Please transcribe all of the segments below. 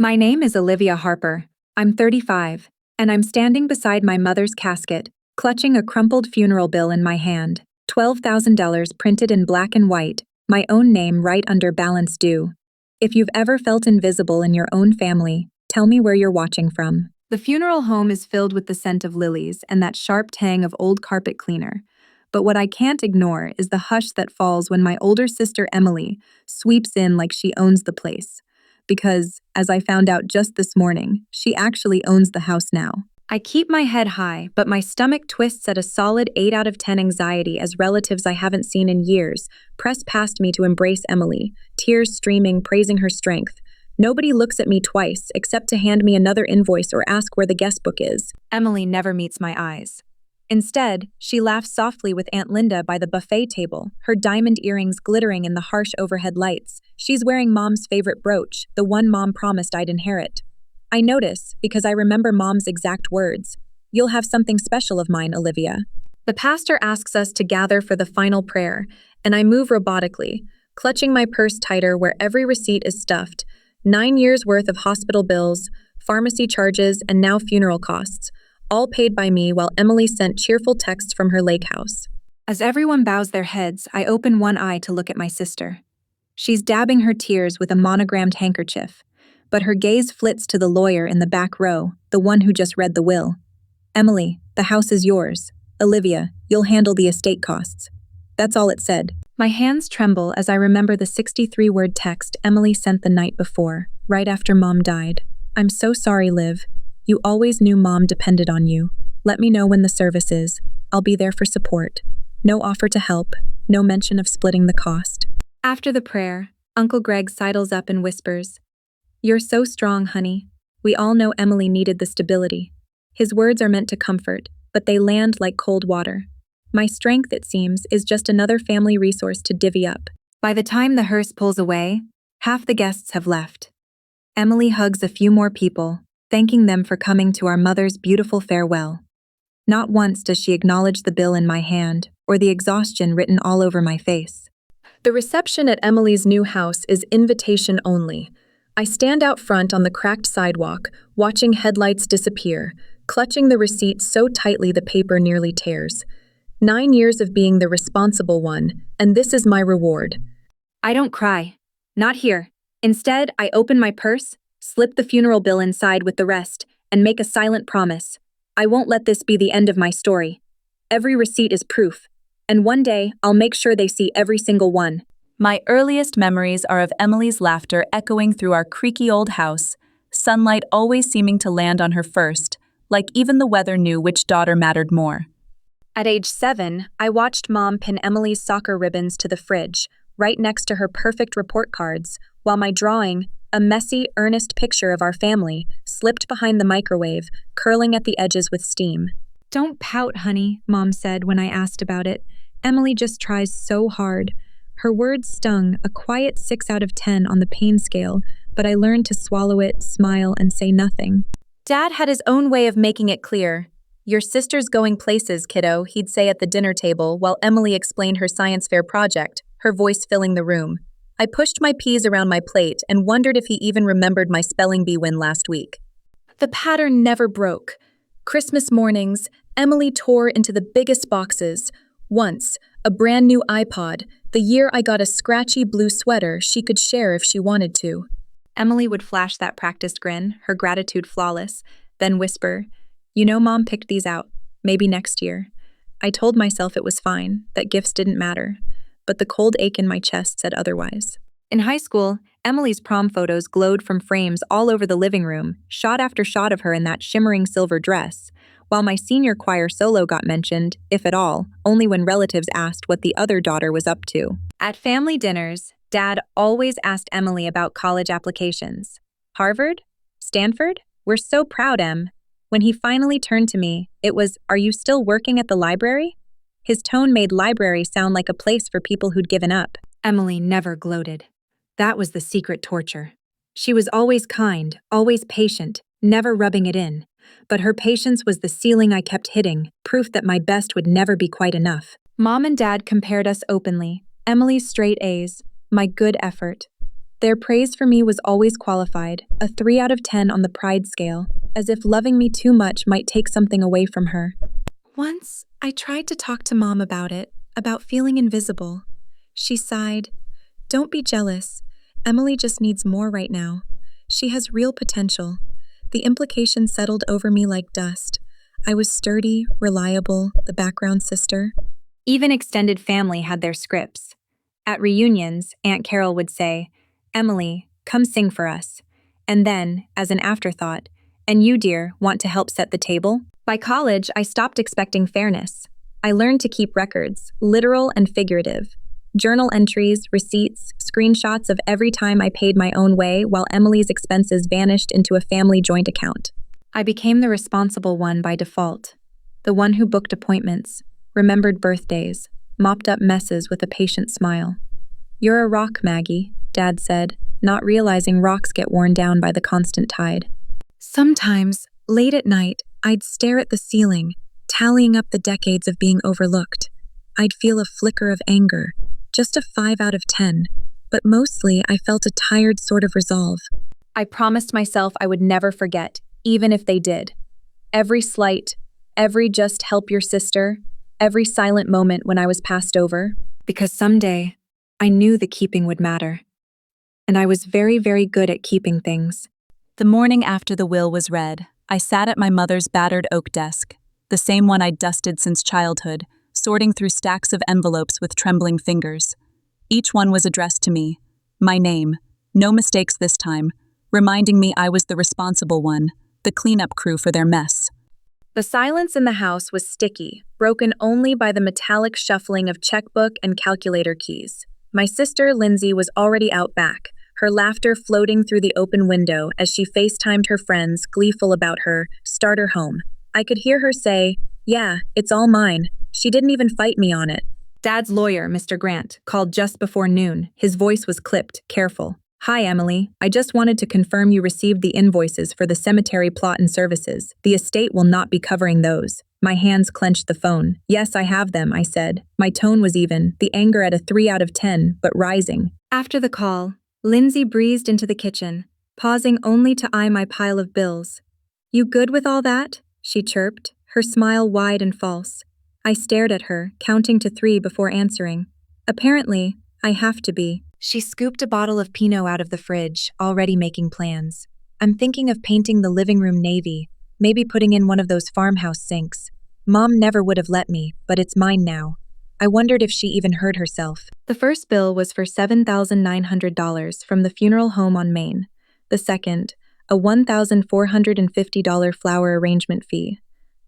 My name is Olivia Harper. I'm 35, and I'm standing beside my mother's casket, clutching a crumpled funeral bill in my hand. $12,000 printed in black and white, my own name right under balance due. If you've ever felt invisible in your own family, tell me where you're watching from. The funeral home is filled with the scent of lilies and that sharp tang of old carpet cleaner. But what I can't ignore is the hush that falls when my older sister Emily sweeps in like she owns the place. Because, as I found out just this morning, she actually owns the house now. I keep my head high, but my stomach twists at a solid 8 out of 10 anxiety as relatives I haven't seen in years press past me to embrace Emily, tears streaming, praising her strength. Nobody looks at me twice, except to hand me another invoice or ask where the guest book is. Emily never meets my eyes. Instead, she laughs softly with Aunt Linda by the buffet table, her diamond earrings glittering in the harsh overhead lights. She's wearing Mom's favorite brooch, the one Mom promised I'd inherit. I notice, because I remember Mom's exact words. "You'll have something special of mine, Olivia." The pastor asks us to gather for the final prayer, and I move robotically, clutching my purse tighter where every receipt is stuffed. 9 years' worth of hospital bills, pharmacy charges, and now funeral costs, all paid by me while Emily sent cheerful texts from her lake house. As everyone bows their heads, I open one eye to look at my sister. She's dabbing her tears with a monogrammed handkerchief, but her gaze flits to the lawyer in the back row, the one who just read the will. "Emily, the house is yours. Olivia, you'll handle the estate costs." That's all it said. My hands tremble as I remember the 63-word text Emily sent the night before, right after Mom died. "I'm so sorry, Liv. You always knew Mom depended on you. Let me know when the service is. I'll be there for support. No offer to help, no mention of splitting the cost." After the prayer, Uncle Greg sidles up and whispers, "You're so strong, honey. We all know Emily needed the stability." His words are meant to comfort, but they land like cold water. My strength, it seems, is just another family resource to divvy up. By the time the hearse pulls away, half the guests have left. Emily hugs a few more people, thanking them for coming to our mother's beautiful farewell. Not once does she acknowledge the bill in my hand or the exhaustion written all over my face. The reception at Emily's new house is invitation only. I stand out front on the cracked sidewalk, watching headlights disappear, clutching the receipt so tightly the paper nearly tears. 9 years of being the responsible one, and this is my reward. I don't cry. Not here. Instead, I open my purse, slip the funeral bill inside with the rest, and make a silent promise. I won't let this be the end of my story. Every receipt is proof, and one day I'll make sure they see every single one. My earliest memories are of Emily's laughter echoing through our creaky old house, sunlight always seeming to land on her first, like even the weather knew which daughter mattered more. At age 7, I watched Mom pin Emily's soccer ribbons to the fridge, right next to her perfect report cards, while my drawing, a messy, earnest picture of our family, slipped behind the microwave, curling at the edges with steam. "Don't pout, honey," Mom said when I asked about it. "Emily just tries so hard." Her words stung, a quiet 6 out of 10 on the pain scale, but I learned to swallow it, smile, and say nothing. Dad had his own way of making it clear. "Your sister's going places, kiddo," he'd say at the dinner table while Emily explained her science fair project, her voice filling the room. I pushed my peas around my plate and wondered if he even remembered my spelling bee win last week. The pattern never broke. Christmas mornings, Emily tore into the biggest boxes. Once, a brand new iPod, the year I got a scratchy blue sweater she could share if she wanted to. Emily would flash that practiced grin, her gratitude flawless, then whisper, "You know Mom picked these out. Maybe next year." I told myself it was fine, that gifts didn't matter, but the cold ache in my chest said otherwise. In high school, Emily's prom photos glowed from frames all over the living room, shot after shot of her in that shimmering silver dress, while my senior choir solo got mentioned, if at all, only when relatives asked what the other daughter was up to. At family dinners, Dad always asked Emily about college applications. "Harvard? Stanford? We're so proud, Em." When he finally turned to me, it was, "Are you still working at the library?" His tone made library sound like a place for people who'd given up. Emily never gloated. That was the secret torture. She was always kind, always patient, never rubbing it in. But her patience was the ceiling I kept hitting, proof that my best would never be quite enough. Mom and Dad compared us openly. Emily's straight A's, my good effort. Their praise for me was always qualified, a 3 out of 10 on the pride scale, as if loving me too much might take something away from her. Once, I tried to talk to Mom about it, about feeling invisible. She sighed, "Don't be jealous. Emily just needs more right now. She has real potential." The implication settled over me like dust. I was sturdy, reliable, the background sister. Even extended family had their scripts. At reunions, Aunt Carol would say, "Emily, come sing for us." And then, as an afterthought, "And you, dear, want to help set the table?" By college, I stopped expecting fairness. I learned to keep records, literal and figurative. Journal entries, receipts, screenshots of every time I paid my own way while Emily's expenses vanished into a family joint account. I became the responsible one by default. The one who booked appointments, remembered birthdays, mopped up messes with a patient smile. "You're a rock, Maggie," Dad said, not realizing rocks get worn down by the constant tide. Sometimes, late at night, I'd stare at the ceiling, tallying up the decades of being overlooked. I'd feel a flicker of anger, just a 5 out of 10, but mostly I felt a tired sort of resolve. I promised myself I would never forget, even if they did. Every slight, every just help your sister, every silent moment when I was passed over, because someday, I knew the keeping would matter. And I was very, very good at keeping things. The morning after the will was read, I sat at my mother's battered oak desk, the same one I'd dusted since childhood, sorting through stacks of envelopes with trembling fingers. Each one was addressed to me, my name, no mistakes this time, reminding me I was the responsible one, the cleanup crew for their mess. The silence in the house was sticky, broken only by the metallic shuffling of checkbook and calculator keys. My sister, Lindsay, was already out back, her laughter floating through the open window as she FaceTimed her friends, gleeful about her starter home. I could hear her say, "Yeah, it's all mine. She didn't even fight me on it." Dad's lawyer, Mr. Grant, called just before noon. His voice was clipped, careful. "Hi, Emily. I just wanted to confirm you received the invoices for the cemetery plot and services. The estate will not be covering those." My hands clenched the phone. "Yes, I have them," I said. My tone was even, the anger at a 3 out of 10, but rising. After the call, Lindsay breezed into the kitchen, pausing only to eye my pile of bills. "You good with all that?" she chirped, her smile wide and false. I stared at her, counting to 3 before answering. "Apparently, I have to be." She scooped a bottle of Pinot out of the fridge, already making plans. "I'm thinking of painting the living room navy, maybe putting in one of those farmhouse sinks. Mom never would have let me, but it's mine now." I wondered if she even heard herself. The first bill was for $7,900 from the funeral home on Main. The second, a $1,450 flower arrangement fee.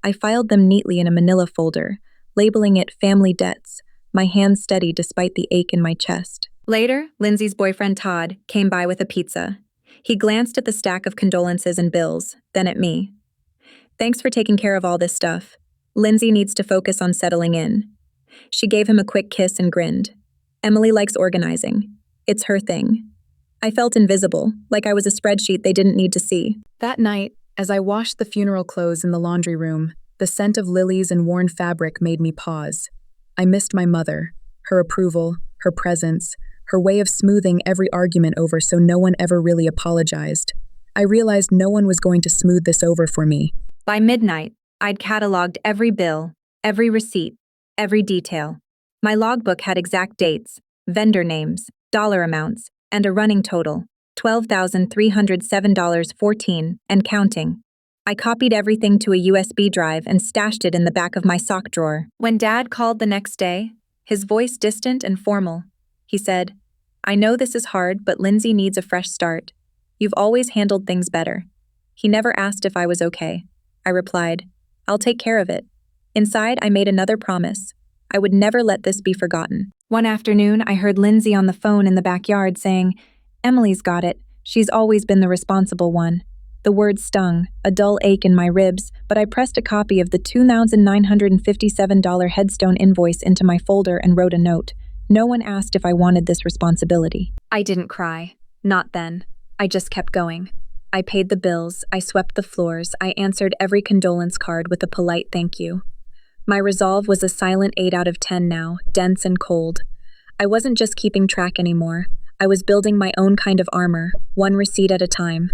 I filed them neatly in a manila folder, labeling it family debts, my hands steady despite the ache in my chest. Later, Lindsay's boyfriend Todd came by with a pizza. He glanced at the stack of condolences and bills, then at me. "Thanks for taking care of all this stuff. Lindsay needs to focus on settling in." She gave him a quick kiss and grinned. "Emily likes organizing. It's her thing." I felt invisible, like I was a spreadsheet they didn't need to see. That night, as I washed the funeral clothes in the laundry room, the scent of lilies and worn fabric made me pause. I missed my mother, her approval, her presence, her way of smoothing every argument over so no one ever really apologized. I realized no one was going to smooth this over for me. By midnight, I'd cataloged every bill, every receipt, every detail. My logbook had exact dates, vendor names, dollar amounts, and a running total, $12,307.14, and counting. I copied everything to a USB drive and stashed it in the back of my sock drawer. When Dad called the next day, his voice distant and formal, he said, "I know this is hard, but Lindsay needs a fresh start. You've always handled things better." He never asked if I was okay. I replied, "I'll take care of it." Inside, I made another promise. I would never let this be forgotten. One afternoon, I heard Lindsay on the phone in the backyard saying, "Emily's got it. She's always been the responsible one." The words stung, a dull ache in my ribs, but I pressed a copy of the $2,957 headstone invoice into my folder and wrote a note. No one asked if I wanted this responsibility. I didn't cry. Not then. I just kept going. I paid the bills, I swept the floors, I answered every condolence card with a polite thank you. My resolve was a silent 8 out of 10 now, dense and cold. I wasn't just keeping track anymore. I was building my own kind of armor, one receipt at a time.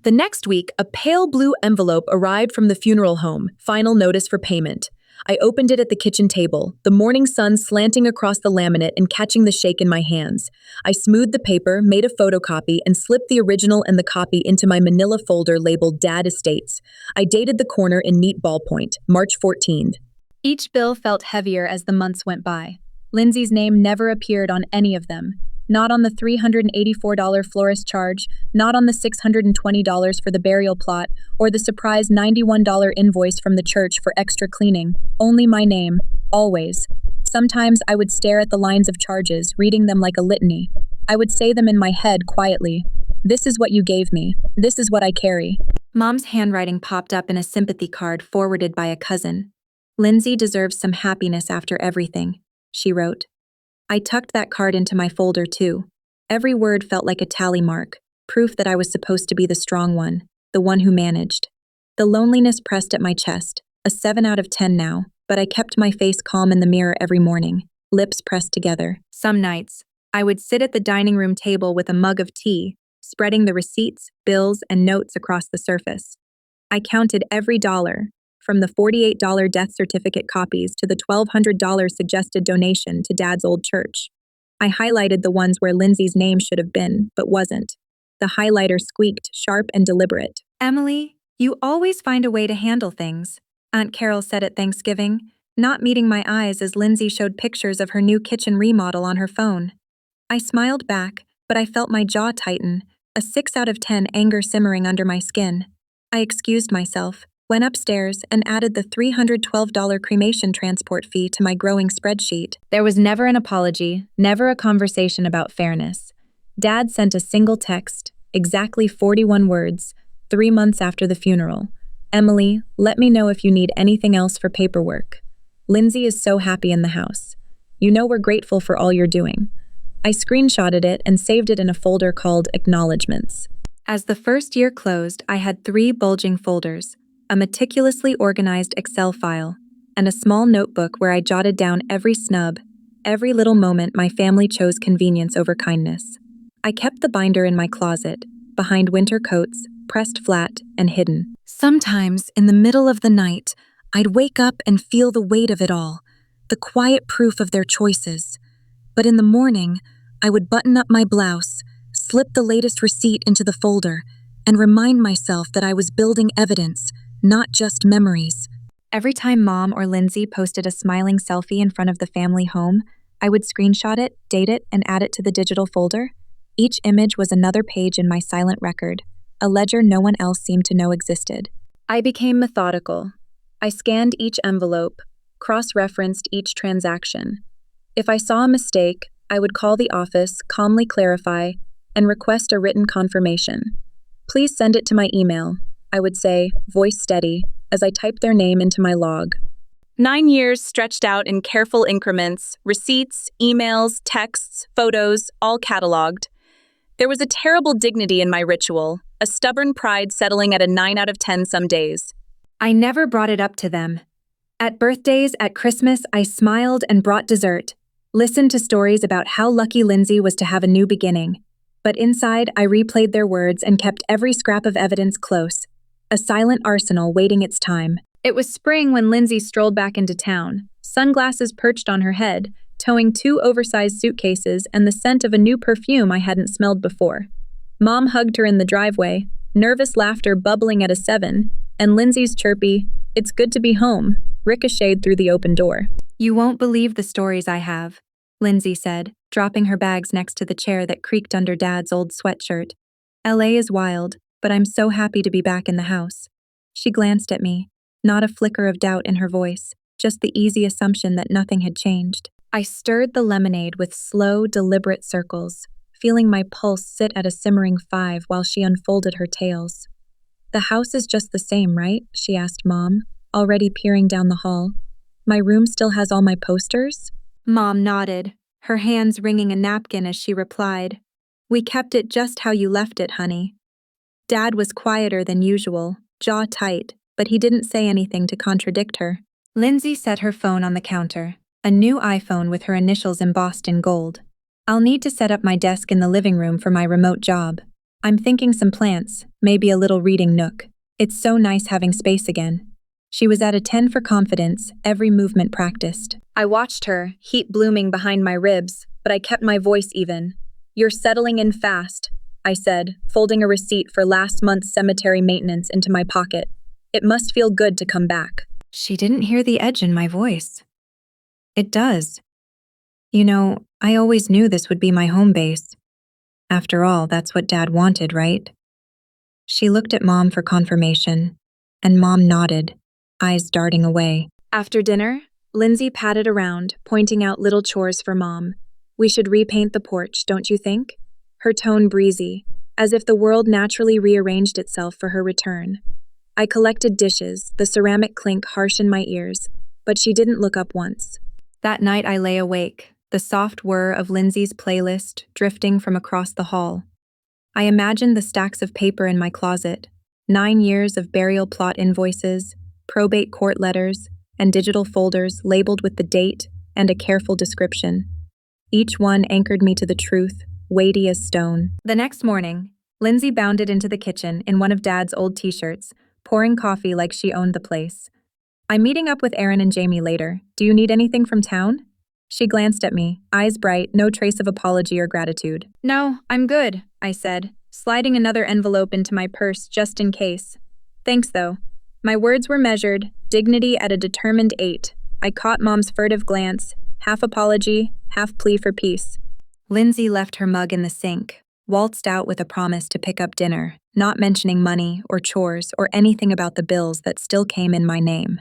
The next week, a pale blue envelope arrived from the funeral home, final notice for payment. I opened it at the kitchen table, the morning sun slanting across the laminate and catching the shake in my hands. I smoothed the paper, made a photocopy, and slipped the original and the copy into my manila folder labeled Dad Estates. I dated the corner in neat ballpoint, March 14th. Each bill felt heavier as the months went by. Lindsay's name never appeared on any of them. Not on the $384 florist charge, not on the $620 for the burial plot, or the surprise $91 invoice from the church for extra cleaning. Only my name, always. Sometimes I would stare at the lines of charges, reading them like a litany. I would say them in my head quietly. This is what you gave me. This is what I carry. Mom's handwriting popped up in a sympathy card forwarded by a cousin. Lindsay deserves some happiness after everything, she wrote. I tucked that card into my folder too. Every word felt like a tally mark, proof that I was supposed to be the strong one, the one who managed. The loneliness pressed at my chest, a 7 out of 10 now, but I kept my face calm in the mirror every morning, lips pressed together. Some nights, I would sit at the dining room table with a mug of tea, spreading the receipts, bills, and notes across the surface. I counted every dollar, from the $48 death certificate copies to the $1,200 suggested donation to Dad's old church. I highlighted the ones where Lindsay's name should have been, but wasn't. The highlighter squeaked, sharp and deliberate. Emily, you always find a way to handle things, Aunt Carol said at Thanksgiving, not meeting my eyes as Lindsay showed pictures of her new kitchen remodel on her phone. I smiled back, but I felt my jaw tighten, a 6 out of 10 anger simmering under my skin. I excused myself, went upstairs, and added the $312 cremation transport fee to my growing spreadsheet. There was never an apology, never a conversation about fairness. Dad sent a single text, exactly 41 words, 3 months after the funeral. Emily, let me know if you need anything else for paperwork. Lindsay is so happy in the house. You know we're grateful for all you're doing. I screenshotted it and saved it in a folder called Acknowledgements. As the first year closed, I had 3 bulging folders, a meticulously organized Excel file, and a small notebook where I jotted down every snub, every little moment my family chose convenience over kindness. I kept the binder in my closet, behind winter coats, pressed flat and hidden. Sometimes, in the middle of the night, I'd wake up and feel the weight of it all, the quiet proof of their choices. But in the morning, I would button up my blouse, slip the latest receipt into the folder, and remind myself that I was building evidence, not just memories. Every time Mom or Lindsay posted a smiling selfie in front of the family home, I would screenshot it, date it, and add it to the digital folder. Each image was another page in my silent record, a ledger no one else seemed to know existed. I became methodical. I scanned each envelope, cross-referenced each transaction. If I saw a mistake, I would call the office, calmly clarify, and request a written confirmation. Please send it to my email, I would say, voice steady, as I typed their name into my log. 9 years stretched out in careful increments, receipts, emails, texts, photos, all cataloged. There was a terrible dignity in my ritual, a stubborn pride settling at a 9 out of 10 some days. I never brought it up to them. At birthdays, at Christmas, I smiled and brought dessert, listened to stories about how lucky Lindsay was to have a new beginning. But inside, I replayed their words and kept every scrap of evidence close, a silent arsenal waiting its time. It was spring when Lindsay strolled back into town, sunglasses perched on her head, towing 2 oversized suitcases and the scent of a new perfume I hadn't smelled before. Mom hugged her in the driveway, nervous laughter bubbling at a 7, and Lindsay's chirpy, "It's good to be home," ricocheted through the open door. "You won't believe the stories I have," Lindsay said, dropping her bags next to the chair that creaked under Dad's old sweatshirt. LA is wild, but I'm so happy to be back in the house. She glanced at me, not a flicker of doubt in her voice, just the easy assumption that nothing had changed. I stirred the lemonade with slow, deliberate circles, feeling my pulse sit at a simmering 5 while she unfolded her tales. "The house is just the same, right?" she asked Mom, already peering down the hall. "My room still has all my posters?" Mom nodded, her hands wringing a napkin as she replied, "We kept it just how you left it, honey." Dad was quieter than usual, jaw tight, but he didn't say anything to contradict her. Lindsay set her phone on the counter, a new iPhone with her initials embossed in gold. I'll need to set up my desk in the living room for my remote job. I'm thinking some plants, maybe a little reading nook. It's so nice having space again. She was at a 10 for confidence, every movement practiced. I watched her, heat blooming behind my ribs, but I kept my voice even. "You're settling in fast," I said, folding a receipt for last month's cemetery maintenance into my pocket. It must feel good to come back. She didn't hear the edge in my voice. It does. You know, I always knew this would be my home base. After all, that's what Dad wanted, right? She looked at Mom for confirmation, and Mom nodded, eyes darting away. After dinner, Lindsay patted around, pointing out little chores for Mom. "We should repaint the porch, don't you think?" Her tone breezy, as if the world naturally rearranged itself for her return. I collected dishes, the ceramic clink harsh in my ears, but she didn't look up once. That night I lay awake, the soft whir of Lindsay's playlist drifting from across the hall. I imagined the stacks of paper in my closet, 9 years of burial plot invoices, probate court letters, and digital folders labeled with the date and a careful description. Each one anchored me to the truth, weighty as stone. The next morning, Lindsay bounded into the kitchen in one of Dad's old t-shirts, pouring coffee like she owned the place. "I'm meeting up with Aaron and Jamie later. Do you need anything from town?" She glanced at me, eyes bright, no trace of apology or gratitude. "No, I'm good," I said, sliding another envelope into my purse just in case. "Thanks, though." My words were measured, dignity at a determined 8. I caught Mom's furtive glance, half apology, half plea for peace. Lindsay left her mug in the sink, waltzed out with a promise to pick up dinner, not mentioning money or chores or anything about the bills that still came in my name.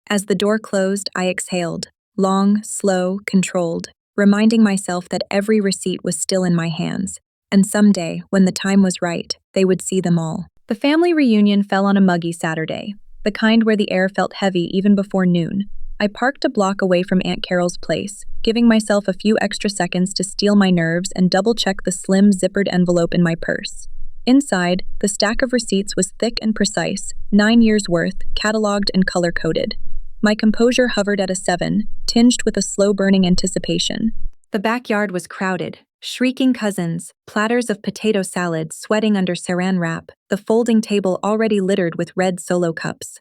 As the door closed, I exhaled, long, slow, controlled, reminding myself that every receipt was still in my hands, and someday, when the time was right, they would see them all. The family reunion fell on a muggy Saturday, the kind where the air felt heavy even before noon. I parked a block away from Aunt Carol's place, giving myself a few extra seconds to steel my nerves and double-check the slim, zippered envelope in my purse. Inside, the stack of receipts was thick and precise, 9 years' worth, cataloged and color-coded. My composure hovered at a 7, tinged with a slow-burning anticipation. The backyard was crowded, shrieking cousins, platters of potato salad sweating under saran wrap, the folding table already littered with red Solo cups.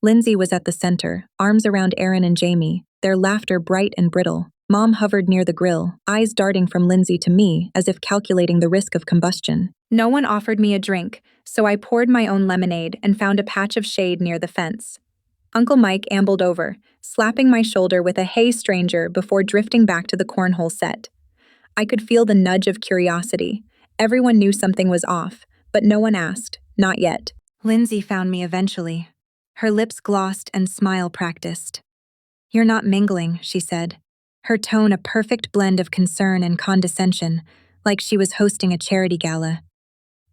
Lindsay was at the center, arms around Aaron and Jamie, their laughter bright and brittle. Mom hovered near the grill, eyes darting from Lindsay to me as if calculating the risk of combustion. No one offered me a drink, so I poured my own lemonade and found a patch of shade near the fence. Uncle Mike ambled over, slapping my shoulder with a "Hey, stranger" before drifting back to the cornhole set. I could feel the nudge of curiosity. Everyone knew something was off, but no one asked, not yet. Lindsay found me eventually. Her lips glossed and smile practiced. "You're not mingling," she said, her tone a perfect blend of concern and condescension, like she was hosting a charity gala.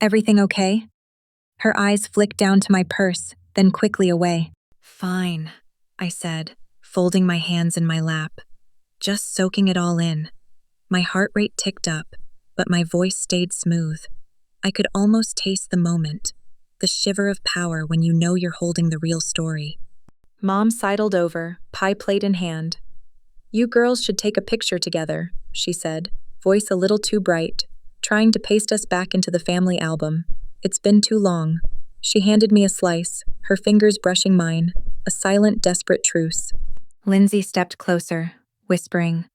"Everything okay?" Her eyes flicked down to my purse, then quickly away. "Fine," I said, folding my hands in my lap, just soaking it all in. My heart rate ticked up, but my voice stayed smooth. I could almost taste the moment, the shiver of power when you know you're holding the real story. Mom sidled over, pie plate in hand. "You girls should take a picture together," she said, voice a little too bright, trying to paste us back into the family album. "It's been too long." She handed me a slice, her fingers brushing mine, a silent, desperate truce. Lindsay stepped closer, whispering,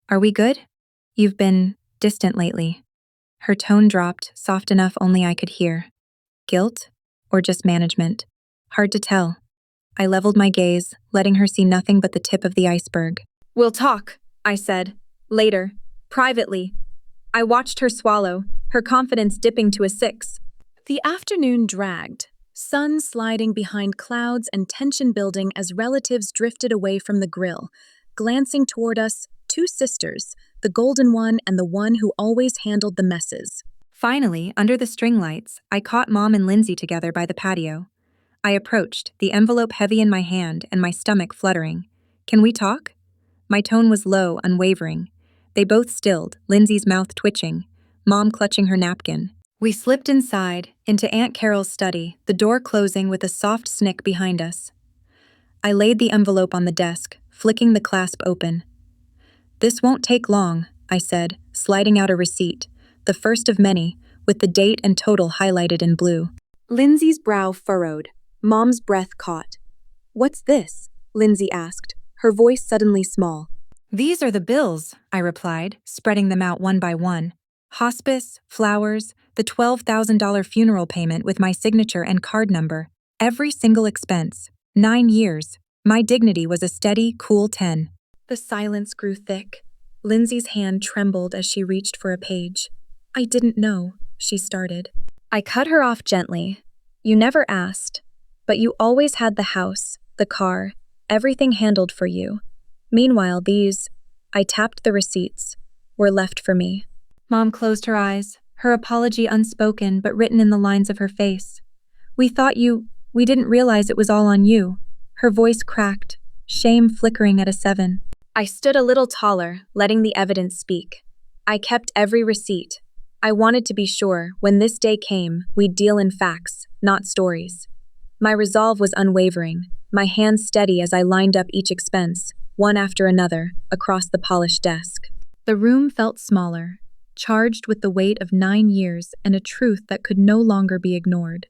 "Are we good? You've been distant lately." Her tone dropped, soft enough only I could hear. Guilt? Or just management? Hard to tell. I leveled my gaze, letting her see nothing but the tip of the iceberg. "We'll talk," I said. "Later. Privately." I watched her swallow, her confidence dipping to a 6. The afternoon dragged, sun sliding behind clouds and tension building as relatives drifted away from the grill, glancing toward us, 2 sisters, the golden one and the one who always handled the messes. Finally, under the string lights, I caught Mom and Lindsay together by the patio. I approached, the envelope heavy in my hand and my stomach fluttering. "Can we talk?" My tone was low, unwavering. They both stilled, Lindsay's mouth twitching, Mom clutching her napkin. We slipped inside, into Aunt Carol's study, the door closing with a soft snick behind us. I laid the envelope on the desk, flicking the clasp open. "This won't take long," I said, sliding out a receipt, the first of many, with the date and total highlighted in blue. Lindsay's brow furrowed. Mom's breath caught. "What's this?" Lindsay asked, her voice suddenly small. These are the bills, I replied, spreading them out one by one. Hospice, flowers, the $12,000 funeral payment with my signature and card number. Every single expense. 9 years. My dignity was a steady, cool 10. The silence grew thick. Lindsay's hand trembled as she reached for a page. "I didn't know," she started. I cut her off gently. "You never asked, but you always had the house, the car, everything handled for you. Meanwhile, these," I tapped the receipts, "were left for me." Mom closed her eyes, her apology unspoken but written in the lines of her face. We didn't realize it was all on you." Her voice cracked, shame flickering at a 7. I stood a little taller, letting the evidence speak. I kept every receipt. I wanted to be sure, when this day came, we'd deal in facts, not stories. My resolve was unwavering, my hands steady as I lined up each expense, one after another, across the polished desk. The room felt smaller, charged with the weight of 9 years and a truth that could no longer be ignored.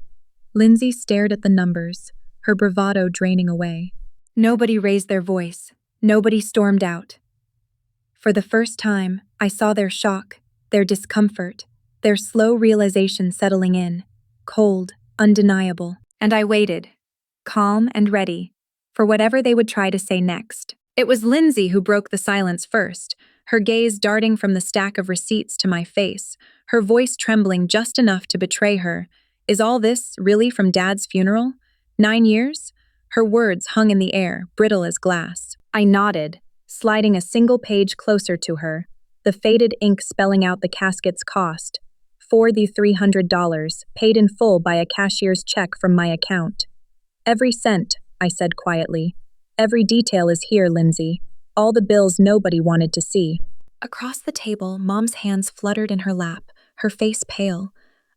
Lindsay stared at the numbers, her bravado draining away. Nobody raised their voice. Nobody stormed out. For the first time, I saw their shock, their discomfort, their slow realization settling in, cold, undeniable, and I waited, calm and ready, for whatever they would try to say next. It was Lindsay who broke the silence first, her gaze darting from the stack of receipts to my face, her voice trembling just enough to betray her. "Is all this really from Dad's funeral? 9 years?" Her words hung in the air, brittle as glass. I nodded, sliding a single page closer to her, the faded ink spelling out the casket's cost. For the $300, paid in full by a cashier's check from my account. "Every cent," I said quietly. "Every detail is here, Lindsay. All the bills nobody wanted to see." Across the table, Mom's hands fluttered in her lap, her face pale.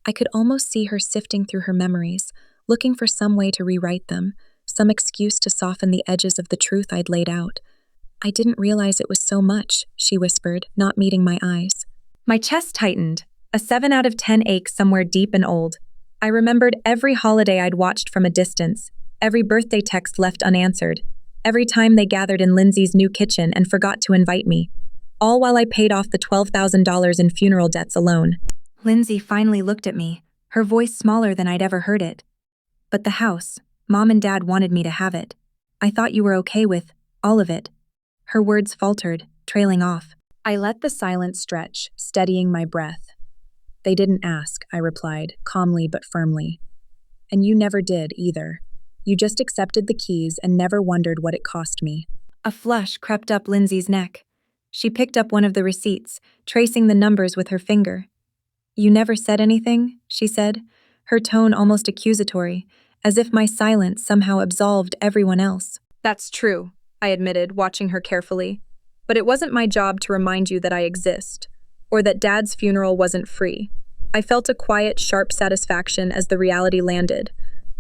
I could almost see her sifting through her memories, looking for some way to rewrite them, some excuse to soften the edges of the truth I'd laid out. "I didn't realize it was so much," she whispered, not meeting my eyes. My chest tightened, a 7 out of 10 ache somewhere deep and old. I remembered every holiday I'd watched from a distance, every birthday text left unanswered, every time they gathered in Lindsay's new kitchen and forgot to invite me, all while I paid off the $12,000 in funeral debts alone. Lindsay finally looked at me, her voice smaller than I'd ever heard it. "But the house, Mom and Dad wanted me to have it. I thought you were okay with all of it." Her words faltered, trailing off. I let the silence stretch, steadying my breath. "They didn't ask," I replied, calmly but firmly. "And you never did, either. You just accepted the keys and never wondered what it cost me." A flush crept up Lindsay's neck. She picked up one of the receipts, tracing the numbers with her finger. "You never said anything?" she said, her tone almost accusatory, as if my silence somehow absolved everyone else. "That's true," I admitted, watching her carefully. "But it wasn't my job to remind you that I exist, or that Dad's funeral wasn't free." I felt a quiet, sharp satisfaction as the reality landed.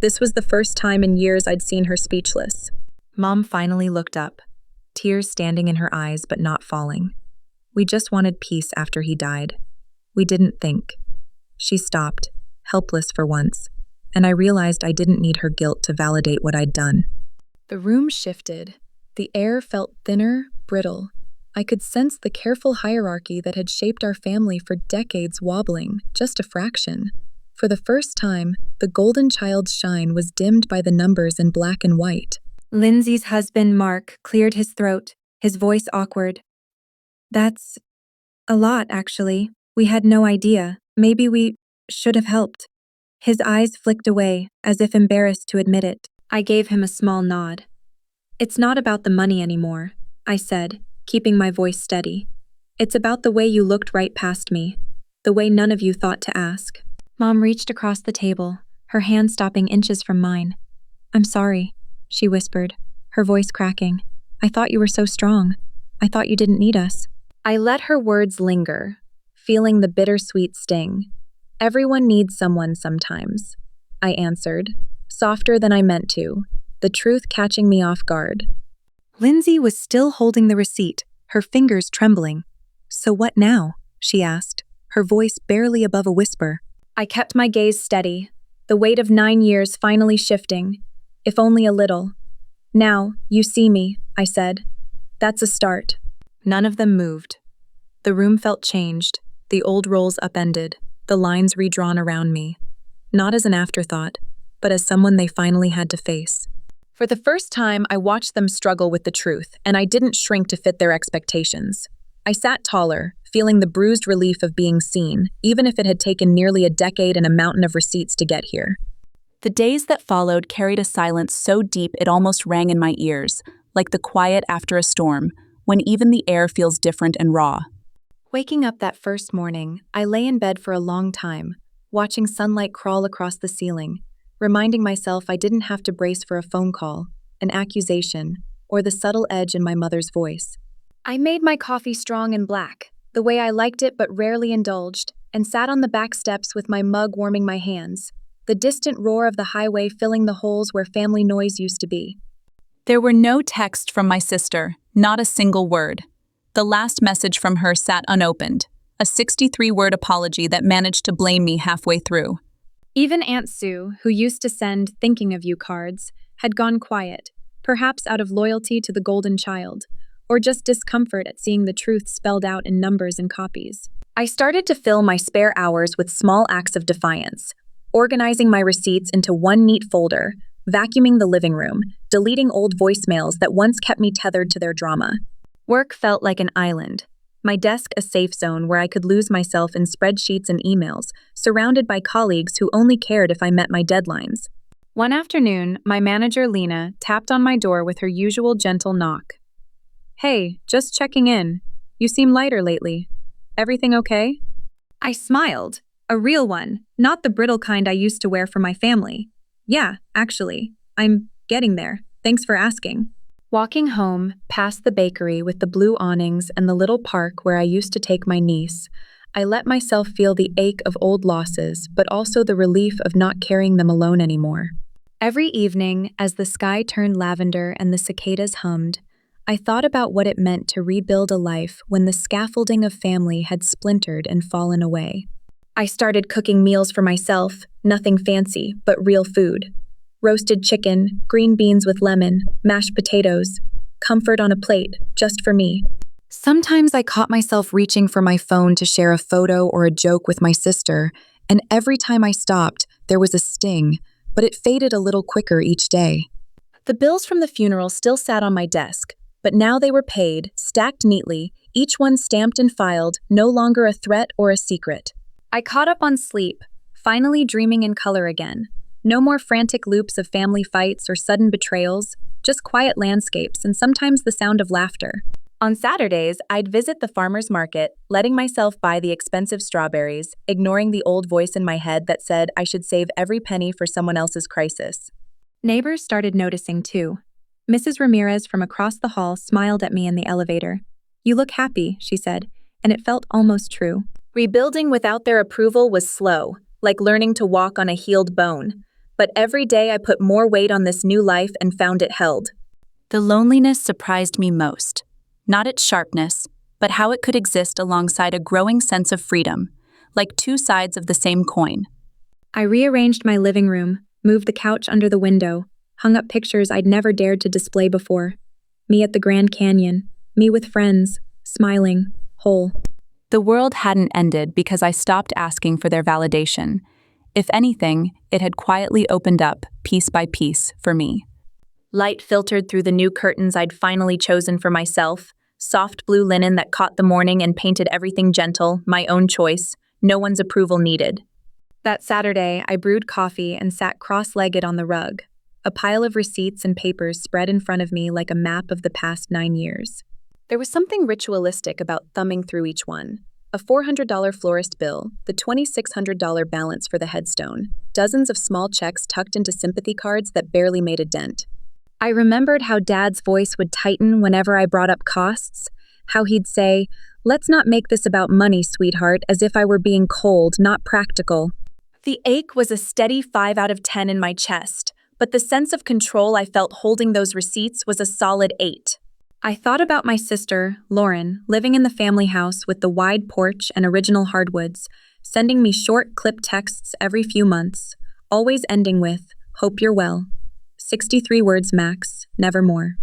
This was the first time in years I'd seen her speechless. Mom finally looked up, tears standing in her eyes but not falling. "We just wanted peace after he died. We didn't think." She stopped, helpless for once, and I realized I didn't need her guilt to validate what I'd done. The room shifted. The air felt thinner, brittle. I could sense the careful hierarchy that had shaped our family for decades wobbling, just a fraction. For the first time, the golden child's shine was dimmed by the numbers in black and white. Lindsay's husband, Mark, cleared his throat, his voice awkward. "That's a lot, actually. We had no idea. Maybe we should have helped." His eyes flicked away, as if embarrassed to admit it. I gave him a small nod. "It's not about the money anymore," I said, keeping my voice steady. "It's about the way you looked right past me, the way none of you thought to ask." Mom reached across the table, her hand stopping inches from mine. "I'm sorry," she whispered, her voice cracking. "I thought you were so strong. I thought you didn't need us." I let her words linger, feeling the bittersweet sting. "Everyone needs someone sometimes," I answered, softer than I meant to, the truth catching me off guard. Lindsay was still holding the receipt, her fingers trembling. So what now? she asked, her voice barely above a whisper. I kept my gaze steady, the weight of 9 years finally shifting, if only a little. Now, you see me, I said. That's a start. None of them moved. The room felt changed, the old roles upended, the lines redrawn around me. Not as an afterthought, but as someone they finally had to face. For the first time, I watched them struggle with the truth, and I didn't shrink to fit their expectations. I sat taller, feeling the bruised relief of being seen, even if it had taken nearly a decade and a mountain of receipts to get here. The days that followed carried a silence so deep it almost rang in my ears, like the quiet after a storm, when even the air feels different and raw. Waking up that first morning, I lay in bed for a long time, watching sunlight crawl across the ceiling, reminding myself I didn't have to brace for a phone call, an accusation, or the subtle edge in my mother's voice. I made my coffee strong and black, the way I liked it but rarely indulged, and sat on the back steps with my mug warming my hands, the distant roar of the highway filling the holes where family noise used to be. There were no texts from my sister, not a single word. The last message from her sat unopened, a 63-word apology that managed to blame me halfway through. Even Aunt Sue, who used to send thinking of you cards, had gone quiet, perhaps out of loyalty to the golden child, or just discomfort at seeing the truth spelled out in numbers and copies. I started to fill my spare hours with small acts of defiance, organizing my receipts into one neat folder, vacuuming the living room, deleting old voicemails that once kept me tethered to their drama. Work felt like an island, my desk a safe zone where I could lose myself in spreadsheets and emails, surrounded by colleagues who only cared if I met my deadlines. One afternoon, my manager, Lena, tapped on my door with her usual gentle knock. "Hey, just checking in. You seem lighter lately. Everything okay?" I smiled. A real one, not the brittle kind I used to wear for my family. "Yeah, actually, I'm getting there. Thanks for asking." Walking home, past the bakery with the blue awnings and the little park where I used to take my niece, I let myself feel the ache of old losses, but also the relief of not carrying them alone anymore. Every evening, as the sky turned lavender and the cicadas hummed, I thought about what it meant to rebuild a life when the scaffolding of family had splintered and fallen away. I started cooking meals for myself, nothing fancy, but real food. Roasted chicken, green beans with lemon, mashed potatoes, comfort on a plate, just for me. Sometimes I caught myself reaching for my phone to share a photo or a joke with my sister, and every time I stopped, there was a sting, but it faded a little quicker each day. The bills from the funeral still sat on my desk, but now they were paid, stacked neatly, each one stamped and filed, no longer a threat or a secret. I caught up on sleep, finally dreaming in color again. No more frantic loops of family fights or sudden betrayals, just quiet landscapes and sometimes the sound of laughter. On Saturdays, I'd visit the farmer's market, letting myself buy the expensive strawberries, ignoring the old voice in my head that said I should save every penny for someone else's crisis. Neighbors started noticing too. Mrs. Ramirez from across the hall smiled at me in the elevator. "You look happy," she said, and it felt almost true. Rebuilding without their approval was slow, like learning to walk on a healed bone. But every day I put more weight on this new life and found it held. The loneliness surprised me most. Not its sharpness, but how it could exist alongside a growing sense of freedom, like two sides of the same coin. I rearranged my living room, moved the couch under the window, hung up pictures I'd never dared to display before. Me at the Grand Canyon, me with friends, smiling, whole. The world hadn't ended because I stopped asking for their validation. If anything, it had quietly opened up, piece by piece, for me. Light filtered through the new curtains I'd finally chosen for myself, soft blue linen that caught the morning and painted everything gentle, my own choice, no one's approval needed. That Saturday, I brewed coffee and sat cross-legged on the rug, a pile of receipts and papers spread in front of me like a map of the past 9 years. There was something ritualistic about thumbing through each one. A $400 florist bill, the $2,600 balance for the headstone, dozens of small checks tucked into sympathy cards that barely made a dent. I remembered how Dad's voice would tighten whenever I brought up costs, how he'd say, "Let's not make this about money, sweetheart," as if I were being cold, not practical. The ache was a steady 5 out of 10 in my chest, but the sense of control I felt holding those receipts was a solid 8. I thought about my sister, Lauren, living in the family house with the wide porch and original hardwoods, sending me short clip texts every few months, always ending with, "Hope you're well." 63 words max, never more.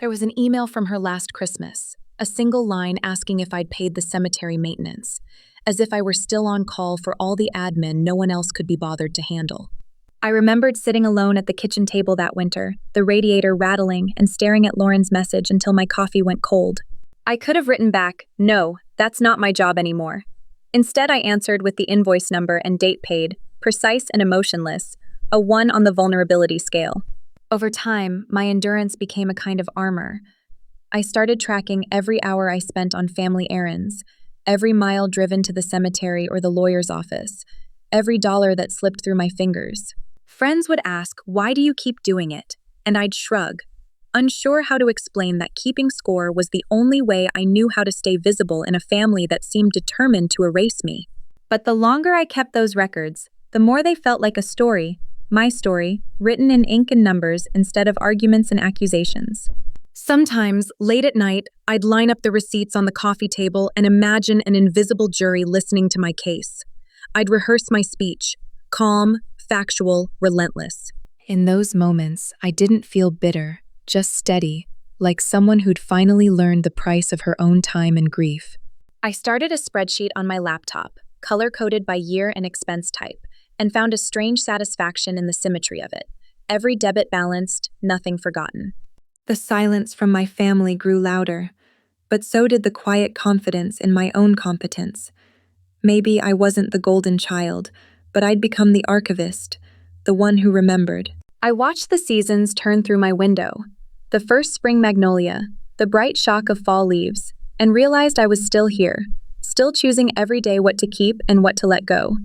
There was an email from her last Christmas, a single line asking if I'd paid the cemetery maintenance, as if I were still on call for all the admin no one else could be bothered to handle. I remembered sitting alone at the kitchen table that winter, the radiator rattling and staring at Lauren's message until my coffee went cold. I could have written back, "No, that's not my job anymore." Instead, I answered with the invoice number and date paid, precise and emotionless, a 1 on the vulnerability scale. Over time, my endurance became a kind of armor. I started tracking every hour I spent on family errands, every mile driven to the cemetery or the lawyer's office, every dollar that slipped through my fingers. Friends would ask, "Why do you keep doing it?" And I'd shrug, unsure how to explain that keeping score was the only way I knew how to stay visible in a family that seemed determined to erase me. But the longer I kept those records, the more they felt like a story, my story, written in ink and numbers instead of arguments and accusations. Sometimes, late at night, I'd line up the receipts on the coffee table and imagine an invisible jury listening to my case. I'd rehearse my speech, calm, factual, relentless. In those moments, I didn't feel bitter, just steady, like someone who'd finally learned the price of her own time and grief. I started a spreadsheet on my laptop, color-coded by year and expense type, and found a strange satisfaction in the symmetry of it. Every debit balanced, nothing forgotten. The silence from my family grew louder, but so did the quiet confidence in my own competence. Maybe I wasn't the golden child, but I'd become the archivist, the one who remembered. I watched the seasons turn through my window, the first spring magnolia, the bright shock of fall leaves, and realized I was still here, still choosing every day what to keep and what to let go.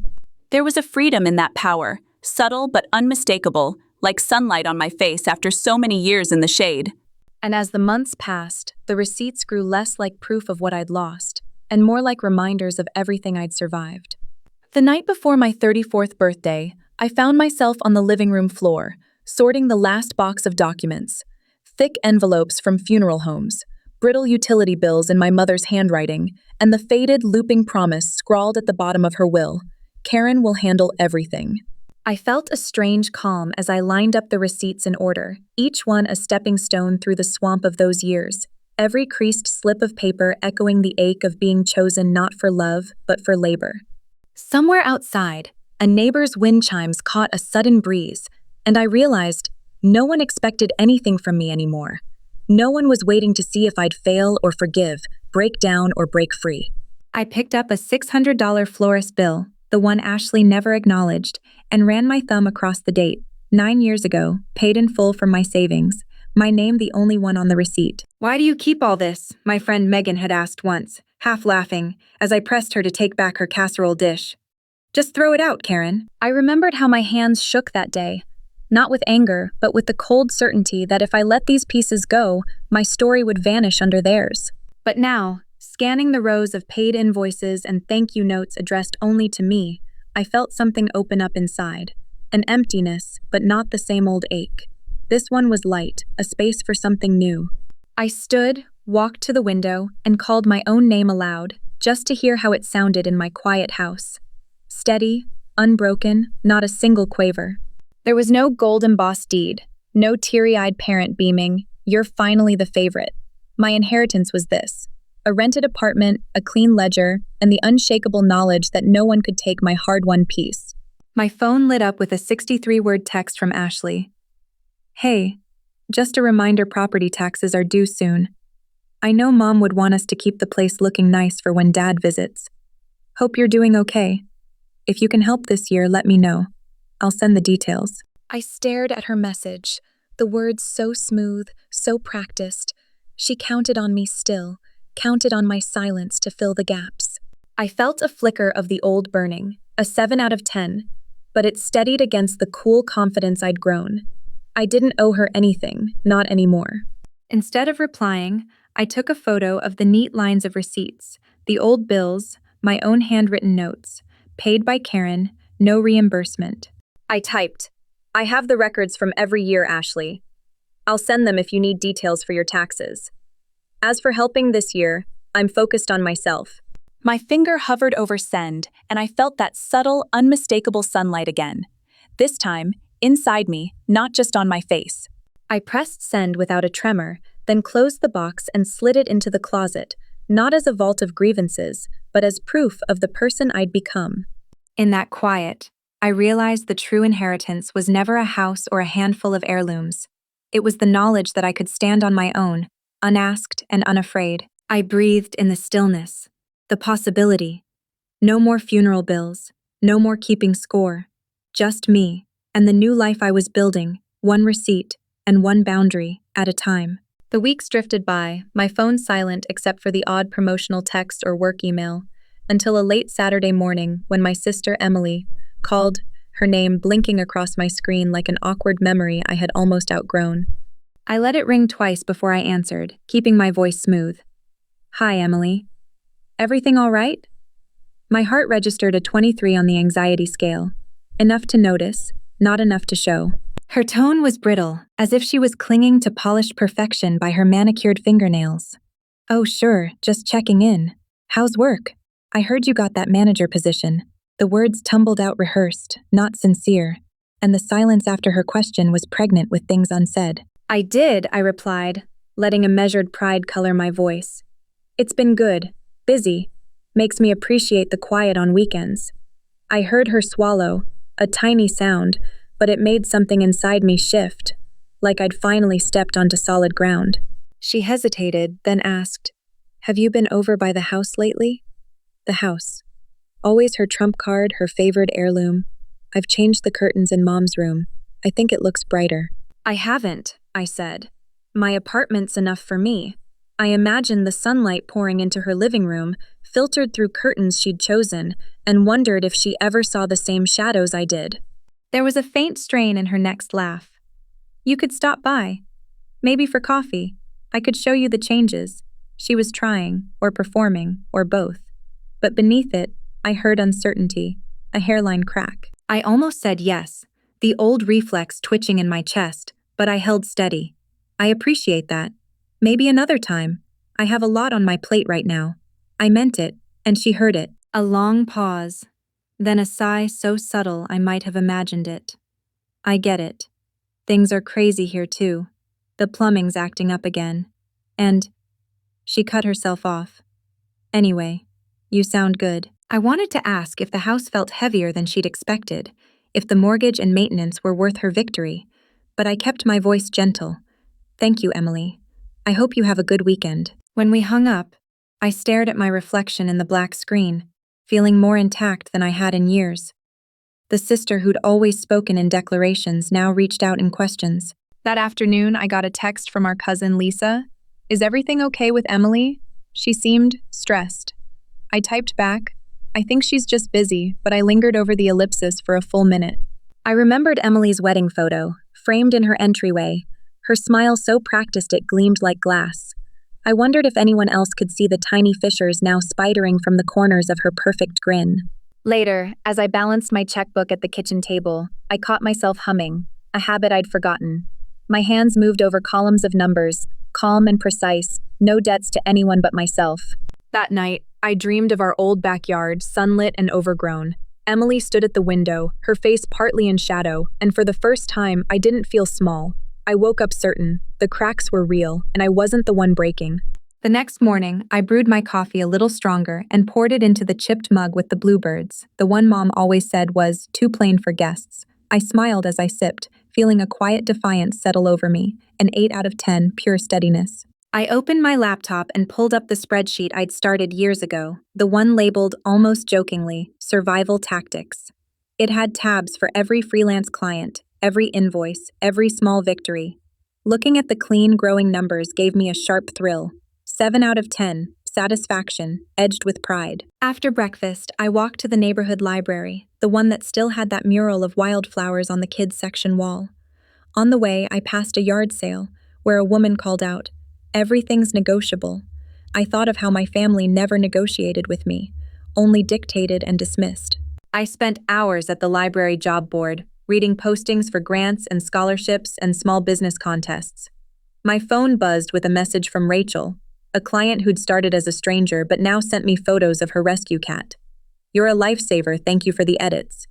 There was a freedom in that power, subtle but unmistakable, like sunlight on my face after so many years in the shade. And as the months passed, the receipts grew less like proof of what I'd lost, and more like reminders of everything I'd survived. The night before my 34th birthday, I found myself on the living room floor, sorting the last box of documents. Thick envelopes from funeral homes, brittle utility bills in my mother's handwriting, and the faded, looping promise scrawled at the bottom of her will. Karen will handle everything. I felt a strange calm as I lined up the receipts in order, each one a stepping stone through the swamp of those years, every creased slip of paper echoing the ache of being chosen not for love, but for labor. Somewhere outside, a neighbor's wind chimes caught a sudden breeze, and I realized no one expected anything from me anymore. No one was waiting to see if I'd fail or forgive, break down or break free. I picked up a $600 florist bill, the one Ashley never acknowledged, and ran my thumb across the date. 9 years ago, paid in full from my savings, my name the only one on the receipt. "Why do you keep all this?" my friend Megan had asked once, half laughing, as I pressed her to take back her casserole dish. "Just throw it out, Karen." I remembered how my hands shook that day, not with anger, but with the cold certainty that if I let these pieces go, my story would vanish under theirs. But now, scanning the rows of paid invoices and thank you notes addressed only to me, I felt something open up inside. An emptiness, but not the same old ache. This one was light, a space for something new. I stood, walked to the window, and called my own name aloud, just to hear how it sounded in my quiet house. Steady, unbroken, not a single quaver. There was no gold-embossed deed, no teary-eyed parent beaming, "You're finally the favorite." My inheritance was this: a rented apartment, a clean ledger, and the unshakable knowledge that no one could take my hard-won peace. My phone lit up with a 63-word text from Ashley. "Hey, just a reminder property taxes are due soon. I know Mom would want us to keep the place looking nice for when Dad visits. Hope you're doing okay. If you can help this year, let me know. I'll send the details." I stared at her message, the words so smooth, so practiced. She counted on me still, counted on my silence to fill the gaps. I felt a flicker of the old burning, a 7 out of 10, but it steadied against the cool confidence I'd grown. I didn't owe her anything, not anymore. Instead of replying, I took a photo of the neat lines of receipts, the old bills, my own handwritten notes, paid by Karen, no reimbursement. I typed, "I have the records from every year, Ashley. I'll send them if you need details for your taxes." As for helping this year, I'm focused on myself. My finger hovered over send, and I felt that subtle, unmistakable sunlight again. This time, inside me, not just on my face. I pressed send without a tremor, then closed the box and slid it into the closet, not as a vault of grievances, but as proof of the person I'd become. In that quiet, I realized the true inheritance was never a house or a handful of heirlooms. It was the knowledge that I could stand on my own, unasked and unafraid. I breathed in the stillness, the possibility. No more funeral bills, no more keeping score. Just me, and the new life I was building, one receipt and one boundary at a time. The weeks drifted by, my phone silent except for the odd promotional text or work email, until a late Saturday morning when my sister Emily called, her name blinking across my screen like an awkward memory I had almost outgrown. I let it ring twice before I answered, keeping my voice smooth. Hi, Emily. Everything all right? My heart registered a 23 on the anxiety scale. Enough to notice, not enough to show. Her tone was brittle, as if she was clinging to polished perfection by her manicured fingernails. Oh, sure, just checking in. How's work? I heard you got that manager position. The words tumbled out rehearsed, not sincere, and the silence after her question was pregnant with things unsaid. I did, I replied, letting a measured pride color my voice. It's been good, busy, makes me appreciate the quiet on weekends. I heard her swallow, a tiny sound, but it made something inside me shift, like I'd finally stepped onto solid ground. She hesitated, then asked, Have you been over by the house lately? The house. Always her trump card, her favored heirloom. I've changed the curtains in Mom's room. I think it looks brighter. I haven't, I said. My apartment's enough for me. I imagined the sunlight pouring into her living room, filtered through curtains she'd chosen, and wondered if she ever saw the same shadows I did. There was a faint strain in her next laugh. You could stop by. Maybe for coffee. I could show you the changes. She was trying, or performing, or both. But beneath it, I heard uncertainty, a hairline crack. I almost said yes, the old reflex twitching in my chest, but I held steady. I appreciate that. Maybe another time. I have a lot on my plate right now. I meant it, and she heard it. A long pause. Then a sigh so subtle I might have imagined it. I get it. Things are crazy here too. The plumbing's acting up again. And she cut herself off. Anyway, you sound good. I wanted to ask if the house felt heavier than she'd expected, if the mortgage and maintenance were worth her victory, but I kept my voice gentle. Thank you, Emily. I hope you have a good weekend. When we hung up, I stared at my reflection in the black screen, feeling more intact than I had in years. The sister who'd always spoken in declarations now reached out in questions. That afternoon, I got a text from our cousin Lisa. Is everything okay with Emily? She seemed stressed. I typed back, I think she's just busy, but I lingered over the ellipsis for a full minute. I remembered Emily's wedding photo, framed in her entryway, her smile so practiced it gleamed like glass. I wondered if anyone else could see the tiny fissures now spidering from the corners of her perfect grin. Later, as I balanced my checkbook at the kitchen table, I caught myself humming, a habit I'd forgotten. My hands moved over columns of numbers, calm and precise, no debts to anyone but myself. That night, I dreamed of our old backyard, sunlit and overgrown. Emily stood at the window, her face partly in shadow, and for the first time, I didn't feel small. I woke up certain, the cracks were real, and I wasn't the one breaking. The next morning, I brewed my coffee a little stronger and poured it into the chipped mug with the bluebirds, the one Mom always said was too plain for guests. I smiled as I sipped, feeling a quiet defiance settle over me, an 8 out of 10, pure steadiness. I opened my laptop and pulled up the spreadsheet I'd started years ago, the one labeled, almost jokingly, Survival Tactics. It had tabs for every freelance client, every invoice, every small victory. Looking at the clean, growing numbers gave me a sharp thrill. 7 out of 10, satisfaction, edged with pride. After breakfast, I walked to the neighborhood library, the one that still had that mural of wildflowers on the kids' section wall. On the way, I passed a yard sale, where a woman called out, "Everything's negotiable." I thought of how my family never negotiated with me, only dictated and dismissed. I spent hours at the library job board, reading postings for grants and scholarships and small business contests. My phone buzzed with a message from Rachel. a client who'd started as a stranger but now sent me photos of her rescue cat. "You're a lifesaver, thank you for the edits."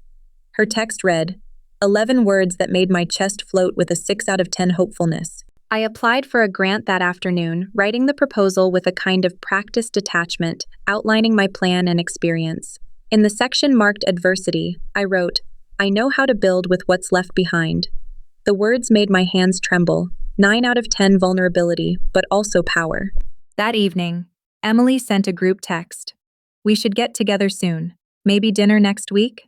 Her text read, 11 words that made my chest float with a 6 out of 10 hopefulness. I applied for a grant that afternoon, writing the proposal with a kind of practiced detachment, outlining my plan and experience. In the section marked adversity, I wrote, "I know how to build with what's left behind." The words made my hands tremble, 9 out of 10 vulnerability, but also power. That evening, Emily sent a group text. "We should get together soon. Maybe dinner next week?"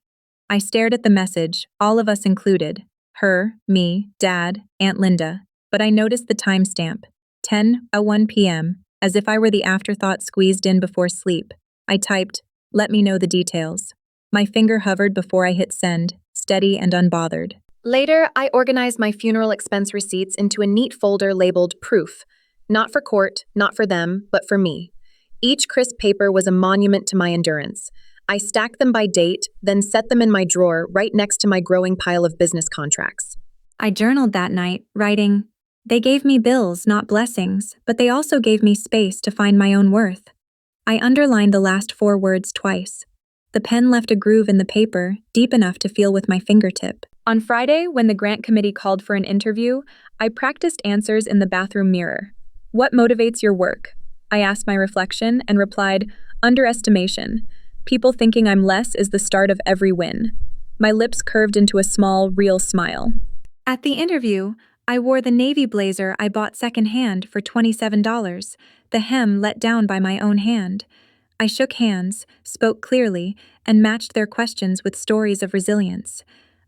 I stared at the message, all of us included. Her, me, Dad, Aunt Linda. But I noticed the timestamp, 10:01 p.m., as if I were the afterthought squeezed in before sleep. I typed, "Let me know the details." My finger hovered before I hit send, steady and unbothered. Later, I organized my funeral expense receipts into a neat folder labeled Proof. Not for court, not for them, but for me. Each crisp paper was a monument to my endurance. I stacked them by date, then set them in my drawer right next to my growing pile of business contracts. I journaled that night, writing, "They gave me bills, not blessings, but they also gave me space to find my own worth." I underlined the last 4 words twice. The pen left a groove in the paper, deep enough to feel with my fingertip. On Friday, when the grant committee called for an interview, I practiced answers in the bathroom mirror. "What motivates your work?" I asked my reflection and replied, "Underestimation. People thinking I'm less is the start of every win." My lips curved into a small, real smile. At the interview, I wore the navy blazer I bought secondhand for $27, the hem let down by my own hand. I shook hands, spoke clearly, and matched their questions with stories of resilience.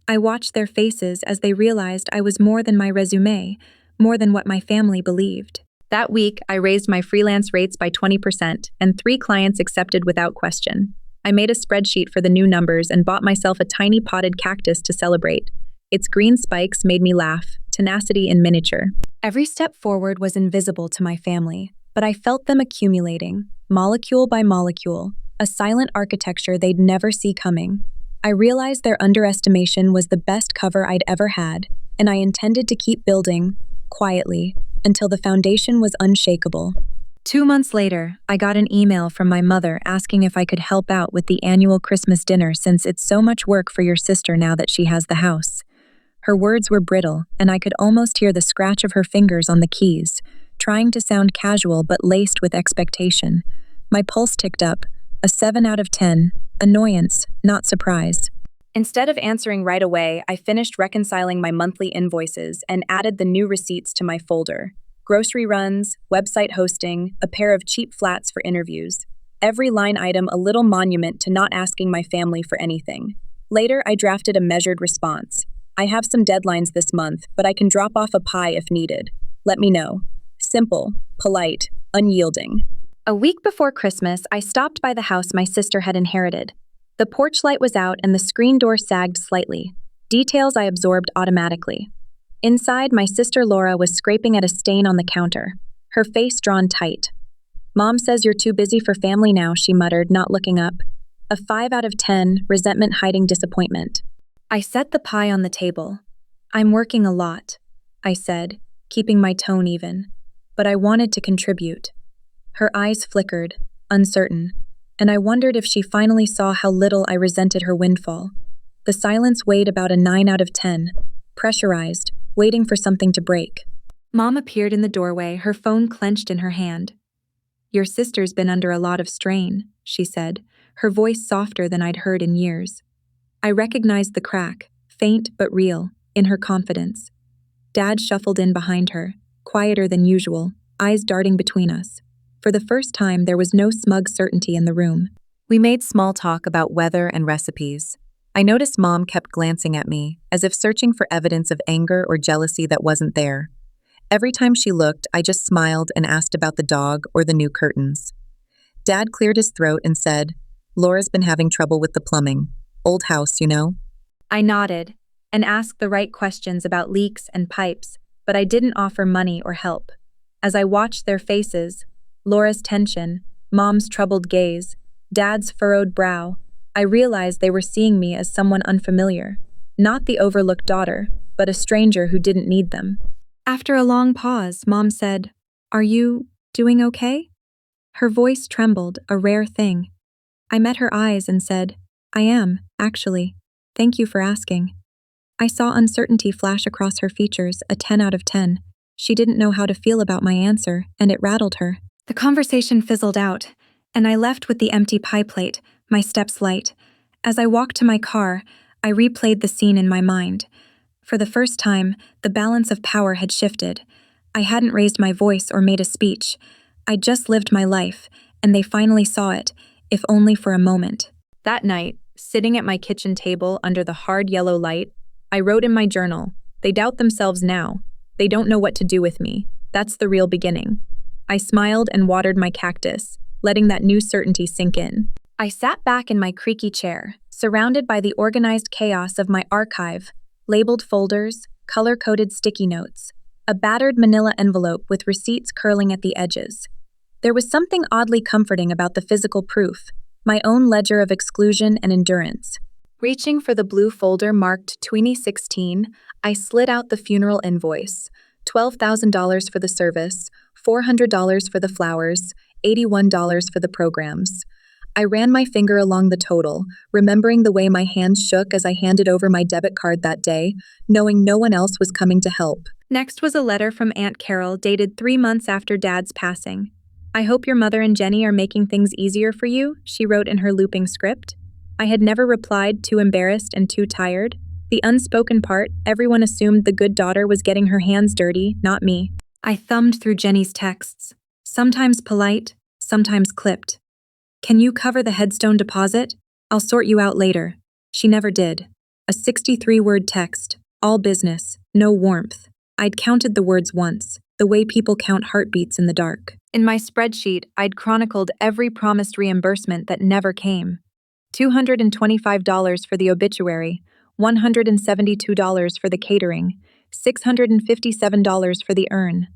I watched their faces as they realized I was more than my resume, more than what my family believed. That week, I raised my freelance rates by 20%, and 3 clients accepted without question. I made a spreadsheet for the new numbers and bought myself a tiny potted cactus to celebrate. Its green spikes made me laugh, tenacity in miniature. Every step forward was invisible to my family, but I felt them accumulating, molecule by molecule, a silent architecture they'd never see coming. I realized their underestimation was the best cover I'd ever had, and I intended to keep building, quietly, until the foundation was unshakable. 2 months later, I got an email from my mother asking if I could help out with the annual Christmas dinner since it's so much work for your sister now that she has the house. Her words were brittle, and I could almost hear the scratch of her fingers on the keys, trying to sound casual but laced with expectation. My pulse ticked up, a 7 out of 10, annoyance, not surprise. Instead of answering right away, I finished reconciling my monthly invoices and added the new receipts to my folder. Grocery runs, website hosting, a pair of cheap flats for interviews. Every line item a little monument to not asking my family for anything. Later, I drafted a measured response. "I have some deadlines this month, but I can drop off a pie if needed. Let me know." Simple, polite, unyielding. A week before Christmas, I stopped by the house my sister had inherited. The porch light was out and the screen door sagged slightly. Details I absorbed automatically. Inside, my sister Laura was scraping at a stain on the counter, her face drawn tight. "Mom says you're too busy for family now," she muttered, not looking up. A 5 out of 10, resentment hiding disappointment. I set the pie on the table. "I'm working a lot," I said, keeping my tone even. But I wanted to contribute. Her eyes flickered, uncertain, and I wondered if she finally saw how little I resented her windfall. The silence weighed about a 9 out of 10, pressurized, waiting for something to break. Mom appeared in the doorway, her phone clenched in her hand. "Your sister's been under a lot of strain," she said, her voice softer than I'd heard in years. I recognized the crack, faint but real, in her confidence. Dad shuffled in behind her, quieter than usual, eyes darting between us. For the first time, there was no smug certainty in the room. We made small talk about weather and recipes. I noticed Mom kept glancing at me, as if searching for evidence of anger or jealousy that wasn't there. Every time she looked, I just smiled and asked about the dog or the new curtains. Dad cleared his throat and said, "Laura's been having trouble with the plumbing. Old house, you know?" I nodded and asked the right questions about leaks and pipes, but I didn't offer money or help. As I watched their faces, Laura's tension, Mom's troubled gaze, Dad's furrowed brow, I realized they were seeing me as someone unfamiliar, not the overlooked daughter, but a stranger who didn't need them. After a long pause, Mom said, "Are you doing okay?" Her voice trembled, a rare thing. I met her eyes and said, I am, actually. Thank you for asking. I saw uncertainty flash across her features, a 10 out of 10. She didn't know how to feel about my answer, and it rattled her. The conversation fizzled out, and I left with the empty pie plate, my steps light. As I walked to my car, I replayed the scene in my mind. For the first time, the balance of power had shifted. I hadn't raised my voice or made a speech. I'd just lived my life, and they finally saw it, if only for a moment. That night, sitting at my kitchen table under the hard yellow light, I wrote in my journal, "They doubt themselves now. They don't know what to do with me. That's the real beginning." I smiled and watered my cactus, letting that new certainty sink in. I sat back in my creaky chair, surrounded by the organized chaos of my archive, labeled folders, color-coded sticky notes, a battered manila envelope with receipts curling at the edges. There was something oddly comforting about the physical proof, my own ledger of exclusion and endurance. Reaching for the blue folder marked 2016, I slid out the funeral invoice, $12,000 for the service, $400 for the flowers, $81 for the programs. I ran my finger along the total, remembering the way my hands shook as I handed over my debit card that day, knowing no one else was coming to help. Next was a letter from Aunt Carol dated 3 months after Dad's passing. I hope your mother and Jenny are making things easier for you, she wrote in her looping script. I had never replied, too embarrassed and too tired. The unspoken part, everyone assumed the good daughter was getting her hands dirty, not me. I thumbed through Jenny's texts, sometimes polite, sometimes clipped. Can you cover the headstone deposit? I'll sort you out later. She never did. A 63-word text, all business, no warmth. I'd counted the words once, the way people count heartbeats in the dark. In my spreadsheet, I'd chronicled every promised reimbursement that never came. $225 for the obituary, $172 for the catering, $657 for the urn.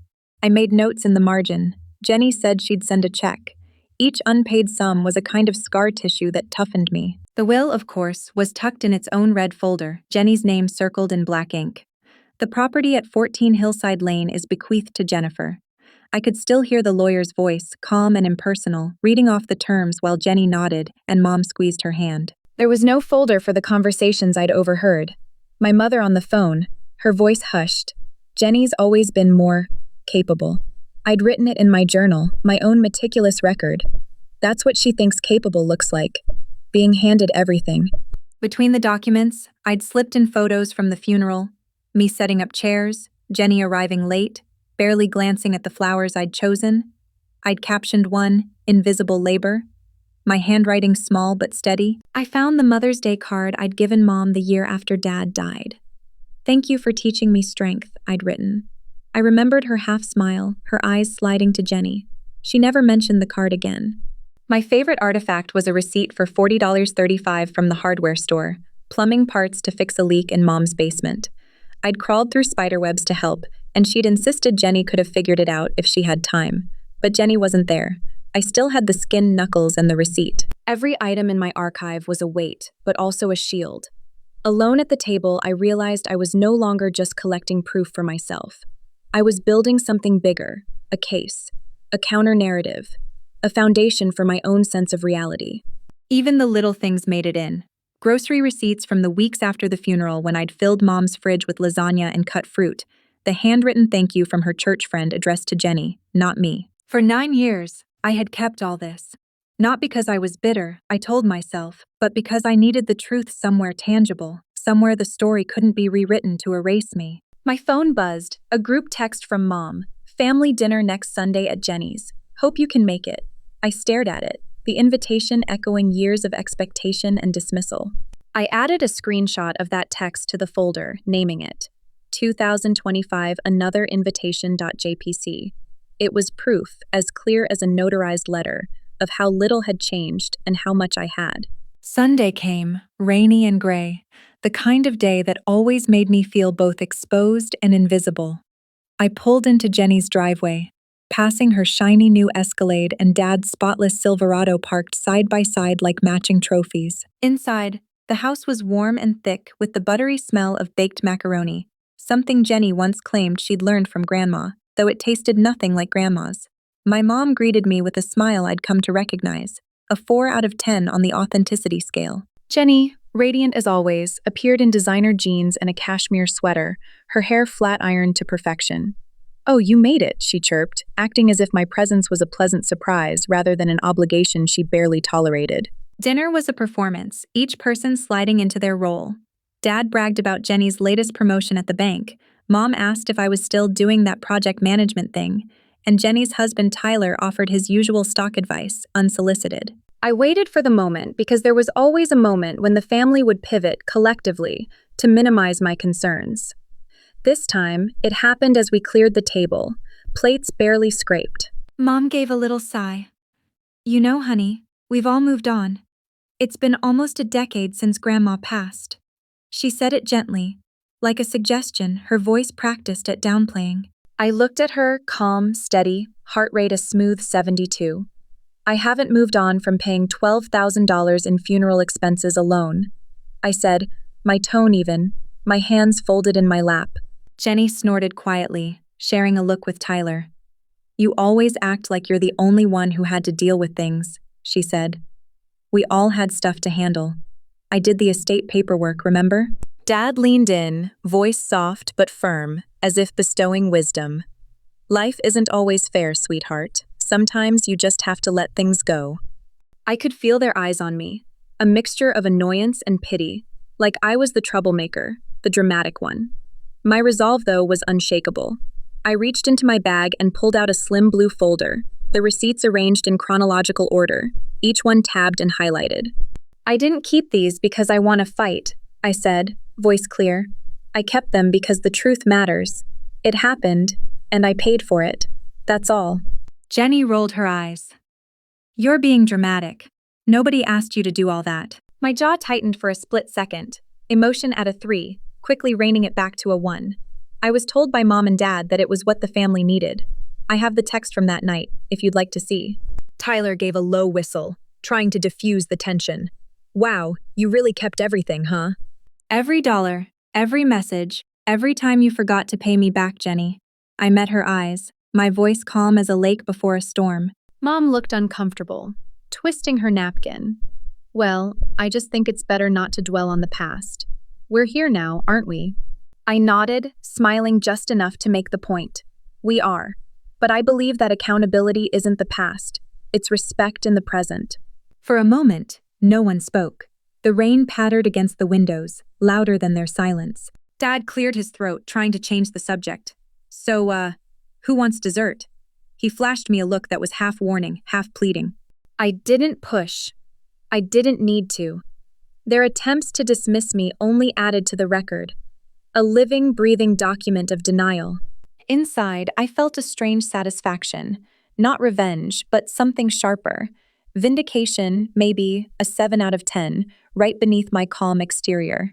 I made notes in the margin. Jenny said she'd send a check. Each unpaid sum was a kind of scar tissue that toughened me. The will, of course, was tucked in its own red folder, Jenny's name circled in black ink. The property at 14 Hillside Lane is bequeathed to Jennifer. I could still hear the lawyer's voice, calm and impersonal, reading off the terms while Jenny nodded and Mom squeezed her hand. There was no folder for the conversations I'd overheard. My mother on the phone, her voice hushed. Jenny's always been more capable. I'd written it in my journal, my own meticulous record. That's what she thinks capable looks like. Being handed everything. Between the documents, I'd slipped in photos from the funeral, me setting up chairs, Jenny arriving late, barely glancing at the flowers I'd chosen. I'd captioned one, "Invisible Labor," my handwriting small but steady. I found the Mother's Day card I'd given Mom the year after Dad died. "Thank you for teaching me strength," I'd written. I remembered her half smile, her eyes sliding to Jenny. She never mentioned the card again. My favorite artifact was a receipt for $40.35 from the hardware store, plumbing parts to fix a leak in Mom's basement. I'd crawled through spiderwebs to help, and she'd insisted Jenny could have figured it out if she had time. But Jenny wasn't there. I still had the skinned knuckles and the receipt. Every item in my archive was a weight, but also a shield. Alone at the table, I realized I was no longer just collecting proof for myself. I was building something bigger, a case, a counter-narrative, a foundation for my own sense of reality. Even the little things made it in. Grocery receipts from the weeks after the funeral when I'd filled Mom's fridge with lasagna and cut fruit, the handwritten thank you from her church friend addressed to Jenny, not me. For 9 years, I had kept all this. Not because I was bitter, I told myself, but because I needed the truth somewhere tangible, somewhere the story couldn't be rewritten to erase me. My phone buzzed, a group text from Mom. "Family dinner next Sunday at Jenny's. Hope you can make it." I stared at it, the invitation echoing years of expectation and dismissal. I added a screenshot of that text to the folder, naming it 2025 Another Invitation.jpc. It was proof, as clear as a notarized letter, of how little had changed and how much I had. Sunday came, rainy and gray, the kind of day that always made me feel both exposed and invisible. I pulled into Jenny's driveway, passing her shiny new Escalade and Dad's spotless Silverado parked side by side like matching trophies. Inside, the house was warm and thick with the buttery smell of baked macaroni, something Jenny once claimed she'd learned from Grandma, though it tasted nothing like Grandma's. My mom greeted me with a smile I'd come to recognize, a 4 out of 10 on the authenticity scale. Jenny, radiant as always, appeared in designer jeans and a cashmere sweater, her hair flat ironed to perfection. "Oh, you made it," she chirped, acting as if my presence was a pleasant surprise rather than an obligation she barely tolerated. Dinner was a performance, each person sliding into their role. Dad bragged about Jenny's latest promotion at the bank. Mom asked if I was still doing that project management thing, and Jenny's husband Tyler offered his usual stock advice, unsolicited. I waited for the moment because there was always a moment when the family would pivot collectively to minimize my concerns. This time, it happened as we cleared the table, plates barely scraped. Mom gave a little sigh. You know, honey, we've all moved on. It's been almost a decade since Grandma passed. She said it gently, like a suggestion, her voice practiced at downplaying. I looked at her, calm, steady, heart rate a smooth 72. I haven't moved on from paying $12,000 in funeral expenses alone. I said, my tone even, my hands folded in my lap. Jenny snorted quietly, sharing a look with Tyler. You always act like you're the only one who had to deal with things, she said. We all had stuff to handle. I did the estate paperwork, remember? Dad leaned in, voice soft but firm, as if bestowing wisdom. Life isn't always fair, sweetheart. Sometimes you just have to let things go. I could feel their eyes on me, a mixture of annoyance and pity, like I was the troublemaker, the dramatic one. My resolve, though, was unshakable. I reached into my bag and pulled out a slim blue folder, the receipts arranged in chronological order, each one tabbed and highlighted. I didn't keep these because I want to fight, I said, voice clear. I kept them because the truth matters. It happened, and I paid for it. That's all. Jenny rolled her eyes. You're being dramatic. Nobody asked you to do all that. My jaw tightened for a split second, emotion at a 3, quickly reining it back to a 1. I was told by Mom and Dad that it was what the family needed. I have the text from that night, if you'd like to see. Tyler gave a low whistle, trying to diffuse the tension. Wow, you really kept everything, huh? Every dollar, every message, every time you forgot to pay me back, Jenny. I met her eyes, my voice calm as a lake before a storm. Mom looked uncomfortable, twisting her napkin. Well, I just think it's better not to dwell on the past. We're here now, aren't we? I nodded, smiling just enough to make the point. We are. But I believe that accountability isn't the past. It's respect in the present. For a moment, no one spoke. The rain pattered against the windows, louder than their silence. Dad cleared his throat, trying to change the subject. So, who wants dessert? He flashed me a look that was half warning, half pleading. I didn't push. I didn't need to. Their attempts to dismiss me only added to the record. A living, breathing document of denial. Inside, I felt a strange satisfaction. Not revenge, but something sharper. Vindication, maybe, a 7 out of 10, right beneath my calm exterior.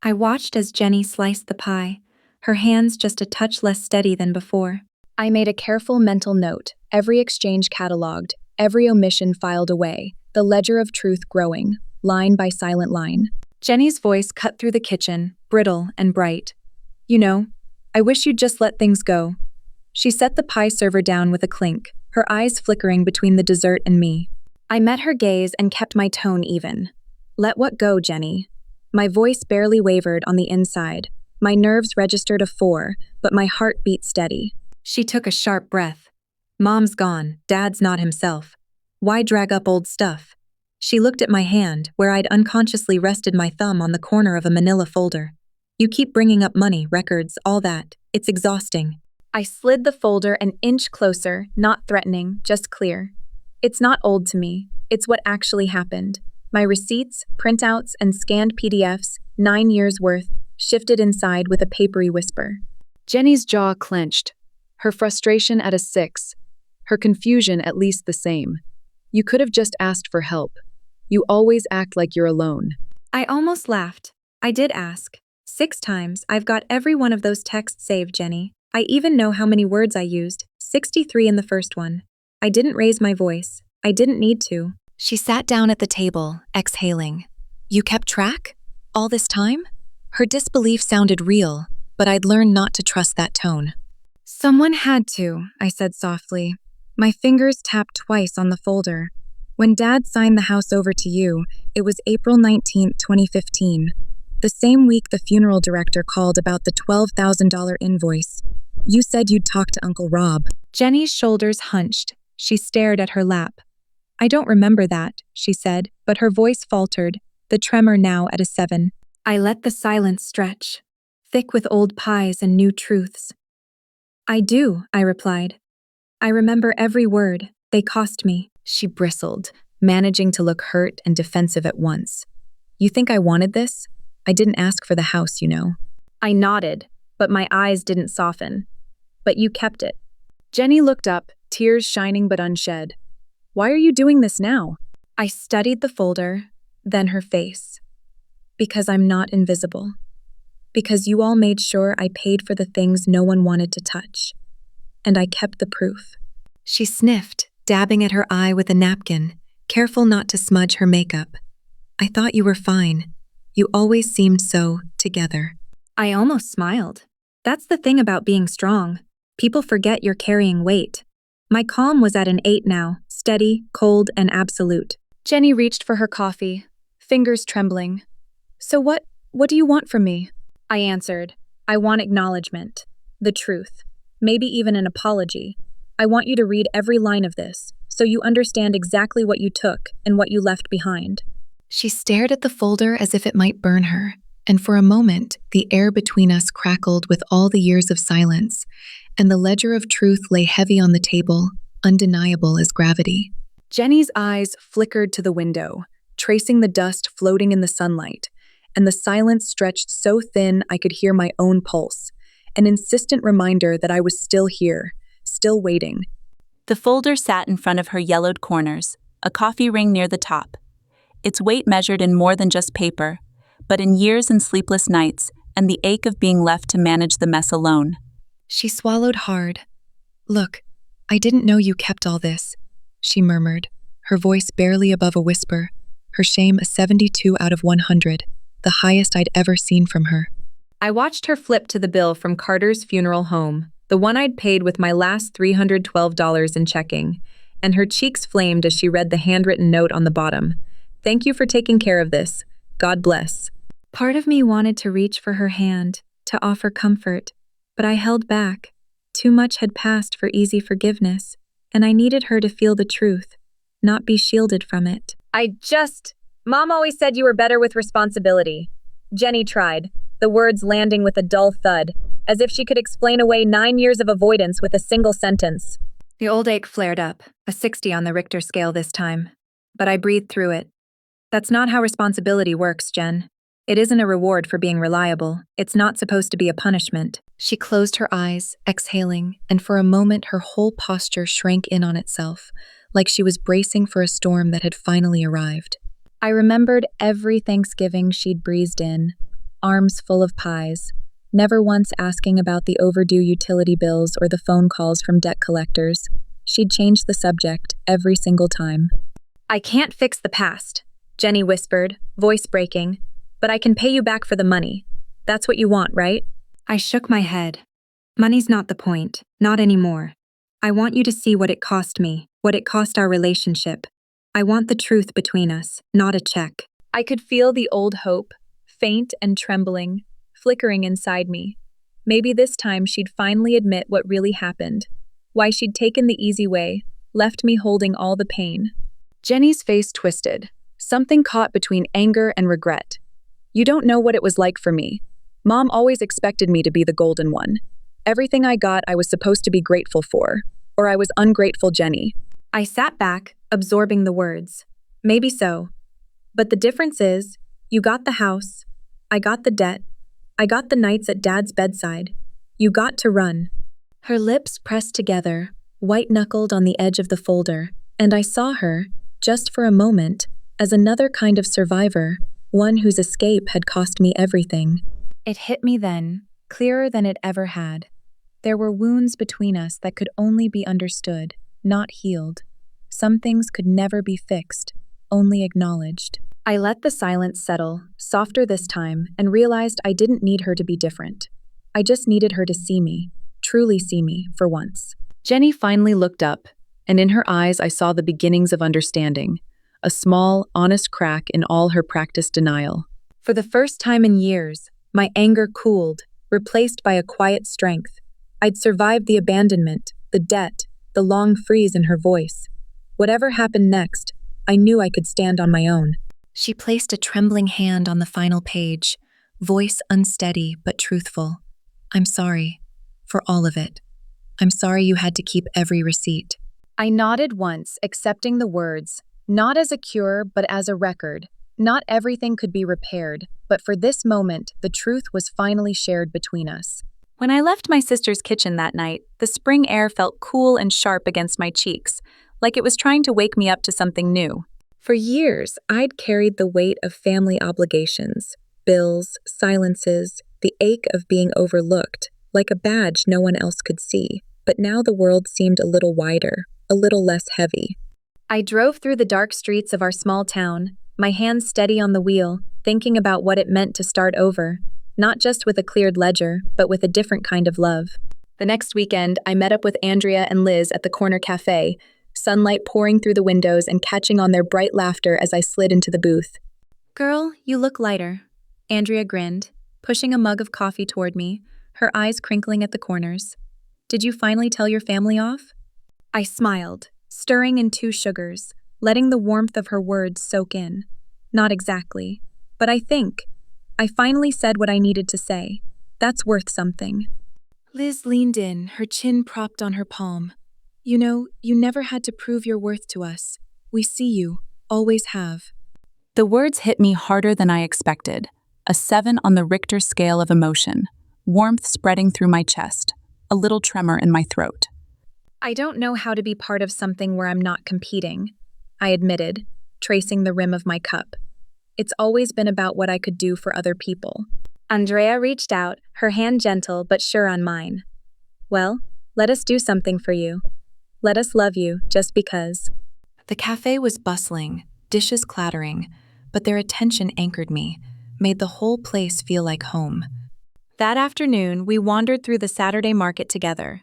I watched as Jenny sliced the pie, her hands just a touch less steady than before. I made a careful mental note, every exchange catalogued, every omission filed away, the ledger of truth growing, line by silent line. Jenny's voice cut through the kitchen, brittle and bright. You know, I wish you'd just let things go. She set the pie server down with a clink, her eyes flickering between the dessert and me. I met her gaze and kept my tone even. Let what go, Jenny. My voice barely wavered on the inside. My nerves registered a 4, but my heart beat steady. She took a sharp breath. Mom's gone, Dad's not himself. Why drag up old stuff? She looked at my hand, where I'd unconsciously rested my thumb on the corner of a manila folder. You keep bringing up money, records, all that. It's exhausting. I slid the folder an inch closer, not threatening, just clear. It's not old to me. It's what actually happened. My receipts, printouts, and scanned PDFs, 9 years' worth, shifted inside with a papery whisper. Jenny's jaw clenched, her frustration at a 6, her confusion at least the same. You could have just asked for help. You always act like you're alone. I almost laughed. I did ask. 6 times. I've got every one of those texts saved, Jenny. I even know how many words I used. 63 in the first one. I didn't raise my voice. I didn't need to. She sat down at the table, exhaling. You kept track? All this time? Her disbelief sounded real, but I'd learned not to trust that tone. Someone had to, I said softly. My fingers tapped twice on the folder. When Dad signed the house over to you, it was April 19th, 2015. The same week the funeral director called about the $12,000 invoice. You said you'd talk to Uncle Rob. Jenny's shoulders hunched. She stared at her lap. I don't remember that, she said, but her voice faltered, the tremor now at a 7. I let the silence stretch, thick with old pies and new truths. I do, I replied. I remember every word. They cost me. She bristled, managing to look hurt and defensive at once. You think I wanted this? I didn't ask for the house, you know. I nodded, but my eyes didn't soften. But you kept it. Jenny looked up, tears shining but unshed. Why are you doing this now? I studied the folder, then her face. Because I'm not invisible. Because you all made sure I paid for the things no one wanted to touch. And I kept the proof. She sniffed, dabbing at her eye with a napkin, careful not to smudge her makeup. I thought you were fine. You always seemed so together. I almost smiled. That's the thing about being strong. People forget you're carrying weight. My calm was at an 8 now, steady, cold, and absolute. Jenny reached for her coffee, fingers trembling. So what do you want from me? I answered, I want acknowledgement. The truth. Maybe even an apology. I want you to read every line of this, so you understand exactly what you took and what you left behind. She stared at the folder as if it might burn her, and for a moment, the air between us crackled with all the years of silence, and the ledger of truth lay heavy on the table, undeniable as gravity. Jenny's eyes flickered to the window, tracing the dust floating in the sunlight, and the silence stretched so thin I could hear my own pulse, an insistent reminder that I was still here, still waiting. The folder sat in front of her yellowed corners, a coffee ring near the top. Its weight measured in more than just paper, but in years and sleepless nights and the ache of being left to manage the mess alone. She swallowed hard. Look, I didn't know you kept all this, she murmured, her voice barely above a whisper, her shame a 72 out of 100, the highest I'd ever seen from her. I watched her flip to the bill from Carter's funeral home, the one I'd paid with my last $312 in checking, and her cheeks flamed as she read the handwritten note on the bottom. Thank you for taking care of this. God bless. Part of me wanted to reach for her hand, to offer comfort, but I held back. Too much had passed for easy forgiveness, and I needed her to feel the truth, not be shielded from it. Mom always said you were better with responsibility. Jenny tried, the words landing with a dull thud, as if she could explain away 9 years of avoidance with a single sentence. The old ache flared up, a 60 on the Richter scale this time. But I breathed through it. That's not how responsibility works, Jen. It isn't a reward for being reliable. It's not supposed to be a punishment. She closed her eyes, exhaling, and for a moment her whole posture shrank in on itself, like she was bracing for a storm that had finally arrived. I remembered every Thanksgiving she'd breezed in, arms full of pies, never once asking about the overdue utility bills or the phone calls from debt collectors. She'd changed the subject every single time. I can't fix the past, Jenny whispered, voice breaking, but I can pay you back for the money. That's what you want, right? I shook my head. Money's not the point, not anymore. I want you to see what it cost me, what it cost our relationship. I want the truth between us, not a check. I could feel the old hope, faint and trembling, flickering inside me. Maybe this time she'd finally admit what really happened, why she'd taken the easy way, left me holding all the pain. Jenny's face twisted, something caught between anger and regret. You don't know what it was like for me. Mom always expected me to be the golden one. Everything I got I was supposed to be grateful for, or I was ungrateful, Jenny. I sat back, absorbing the words. Maybe so. But the difference is, you got the house, I got the debt, I got the nights at Dad's bedside. You got to run. Her lips pressed together, white-knuckled on the edge of the folder, and I saw her, just for a moment, as another kind of survivor, one whose escape had cost me everything. It hit me then, clearer than it ever had. There were wounds between us that could only be understood, not healed. Some things could never be fixed, only acknowledged. I let the silence settle, softer this time, and realized I didn't need her to be different. I just needed her to see me, truly see me, for once. Jenny finally looked up, and in her eyes I saw the beginnings of understanding, a small, honest crack in all her practiced denial. For the first time in years, my anger cooled, replaced by a quiet strength. I'd survived the abandonment, the debt, the long freeze in her voice. Whatever happened next, I knew I could stand on my own. She placed a trembling hand on the final page, voice unsteady but truthful. I'm sorry. For all of it. I'm sorry you had to keep every receipt. I nodded once, accepting the words, not as a cure, but as a record. Not everything could be repaired, but for this moment, the truth was finally shared between us. When I left my sister's kitchen that night, the spring air felt cool and sharp against my cheeks, like it was trying to wake me up to something new. For years, I'd carried the weight of family obligations, bills, silences, the ache of being overlooked, like a badge no one else could see. But now the world seemed a little wider, a little less heavy. I drove through the dark streets of our small town, my hands steady on the wheel, thinking about what it meant to start over, not just with a cleared ledger, but with a different kind of love. The next weekend, I met up with Andrea and Liz at the corner cafe, sunlight pouring through the windows and catching on their bright laughter as I slid into the booth. Girl, you look lighter. Andrea grinned, pushing a mug of coffee toward me, her eyes crinkling at the corners. Did you finally tell your family off? I smiled, stirring in 2 sugars, letting the warmth of her words soak in. Not exactly, but I think. I finally said what I needed to say. That's worth something. Liz leaned in, her chin propped on her palm. You know, you never had to prove your worth to us. We see you, always have. The words hit me harder than I expected, a 7 on the Richter scale of emotion, warmth spreading through my chest, a little tremor in my throat. I don't know how to be part of something where I'm not competing, I admitted, tracing the rim of my cup. It's always been about what I could do for other people. Andrea reached out, her hand gentle but sure on mine. Well, let us do something for you. Let us love you just because. The cafe was bustling, dishes clattering, but their attention anchored me, made the whole place feel like home. That afternoon, we wandered through the Saturday market together,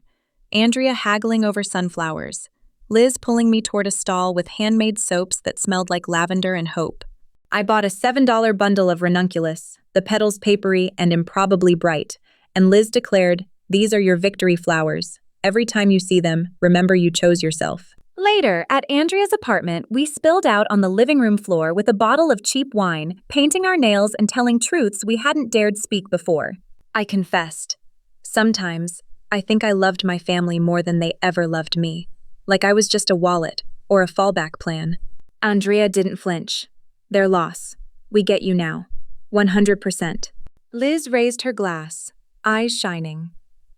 Andrea haggling over sunflowers, Liz pulling me toward a stall with handmade soaps that smelled like lavender and hope. I bought a $7 bundle of ranunculus, the petals papery and improbably bright, and Liz declared, "These are your victory flowers. Every time you see them, remember you chose yourself." Later, at Andrea's apartment, we spilled out on the living room floor with a bottle of cheap wine, painting our nails and telling truths we hadn't dared speak before. I confessed. Sometimes, I think I loved my family more than they ever loved me. Like I was just a wallet, or a fallback plan. Andrea didn't flinch. Their loss. We get you now. 100%. Liz raised her glass, eyes shining.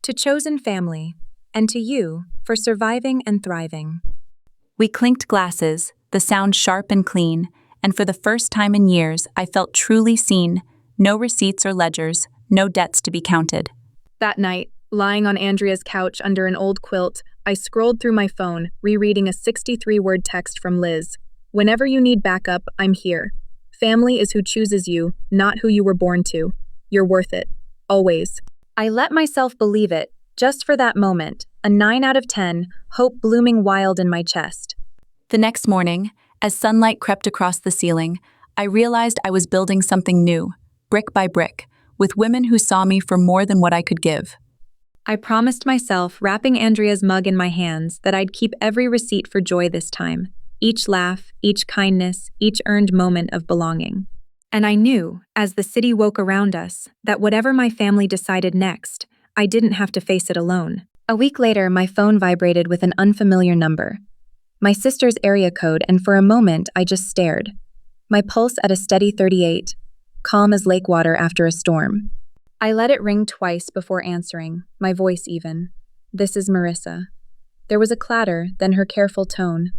To chosen family, and to you for surviving and thriving. We clinked glasses, the sound sharp and clean, and for the first time in years, I felt truly seen, no receipts or ledgers, no debts to be counted. That night, lying on Andrea's couch under an old quilt, I scrolled through my phone, rereading a 63-word text from Liz. Whenever you need backup, I'm here. Family is who chooses you, not who you were born to. You're worth it. Always. I let myself believe it, just for that moment, a 9 out of 10, hope blooming wild in my chest. The next morning, as sunlight crept across the ceiling, I realized I was building something new, brick by brick, with women who saw me for more than what I could give. I promised myself, wrapping Andrea's mug in my hands, that I'd keep every receipt for joy this time. Each laugh, each kindness, each earned moment of belonging. And I knew, as the city woke around us, that whatever my family decided next, I didn't have to face it alone. A week later, my phone vibrated with an unfamiliar number. My sister's area code, and for a moment, I just stared. My pulse at a steady 38, calm as lake water after a storm. I let it ring twice before answering, my voice even. This is Marissa. There was a clatter, then her careful tone.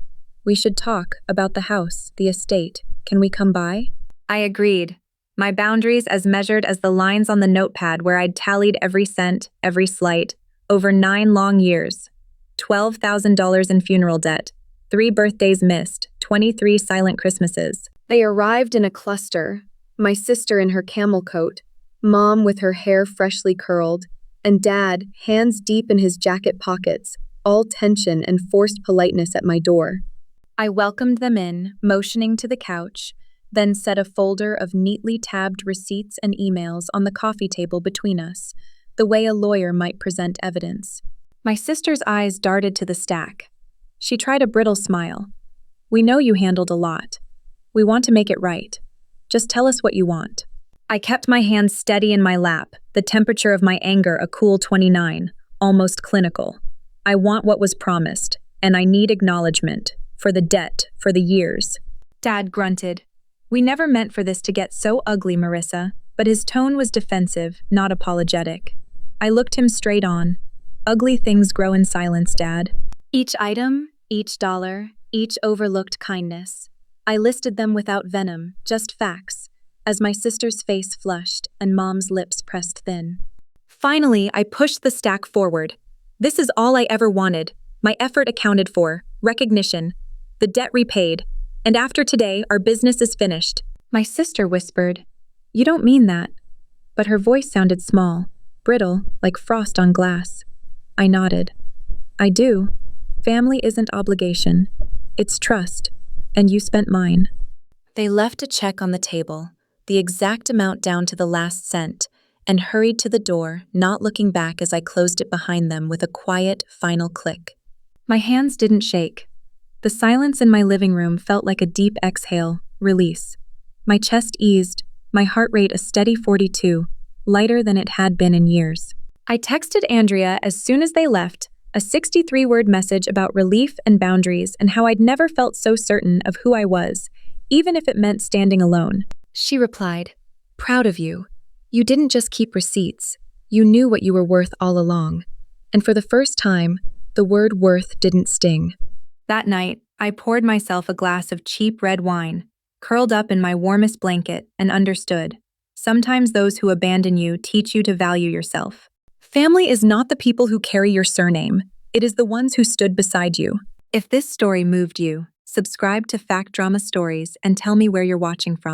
We should talk about the house, the estate. Can we come by? I agreed. My boundaries as measured as the lines on the notepad where I'd tallied every cent, every slight, over 9 long years. $12,000 in funeral debt, 3 birthdays missed, 23 silent Christmases. They arrived in a cluster, my sister in her camel coat, Mom with her hair freshly curled, and Dad, hands deep in his jacket pockets, all tension and forced politeness at my door. I welcomed them in, motioning to the couch, then set a folder of neatly tabbed receipts and emails on the coffee table between us, the way a lawyer might present evidence. My sister's eyes darted to the stack. She tried a brittle smile. We know you handled a lot. We want to make it right. Just tell us what you want. I kept my hands steady in my lap, the temperature of my anger a cool 29, almost clinical. I want what was promised, and I need acknowledgement, for the debt, for the years. Dad grunted. We never meant for this to get so ugly, Marissa, but his tone was defensive, not apologetic. I looked him straight on. Ugly things grow in silence, Dad. Each item, each dollar, each overlooked kindness. I listed them without venom, just facts, as my sister's face flushed and Mom's lips pressed thin. Finally, I pushed the stack forward. This is all I ever wanted. My effort accounted for, recognition, the debt repaid, and after today, our business is finished. My sister whispered, You don't mean that. But her voice sounded small, brittle, like frost on glass. I nodded. I do. Family isn't obligation. It's trust. And you spent mine. They left a check on the table, the exact amount down to the last cent, and hurried to the door, not looking back as I closed it behind them with a quiet, final click. My hands didn't shake. The silence in my living room felt like a deep exhale, release. My chest eased, my heart rate a steady 42, lighter than it had been in years. I texted Andrea as soon as they left, a 63-word message about relief and boundaries and how I'd never felt so certain of who I was, even if it meant standing alone. She replied, Proud of you. You didn't just keep receipts. You knew what you were worth all along. And for the first time, the word worth didn't sting. That night, I poured myself a glass of cheap red wine, curled up in my warmest blanket, and understood. Sometimes those who abandon you teach you to value yourself. Family is not the people who carry your surname. It is the ones who stood beside you. If this story moved you, subscribe to Fact Drama Stories and tell me where you're watching from.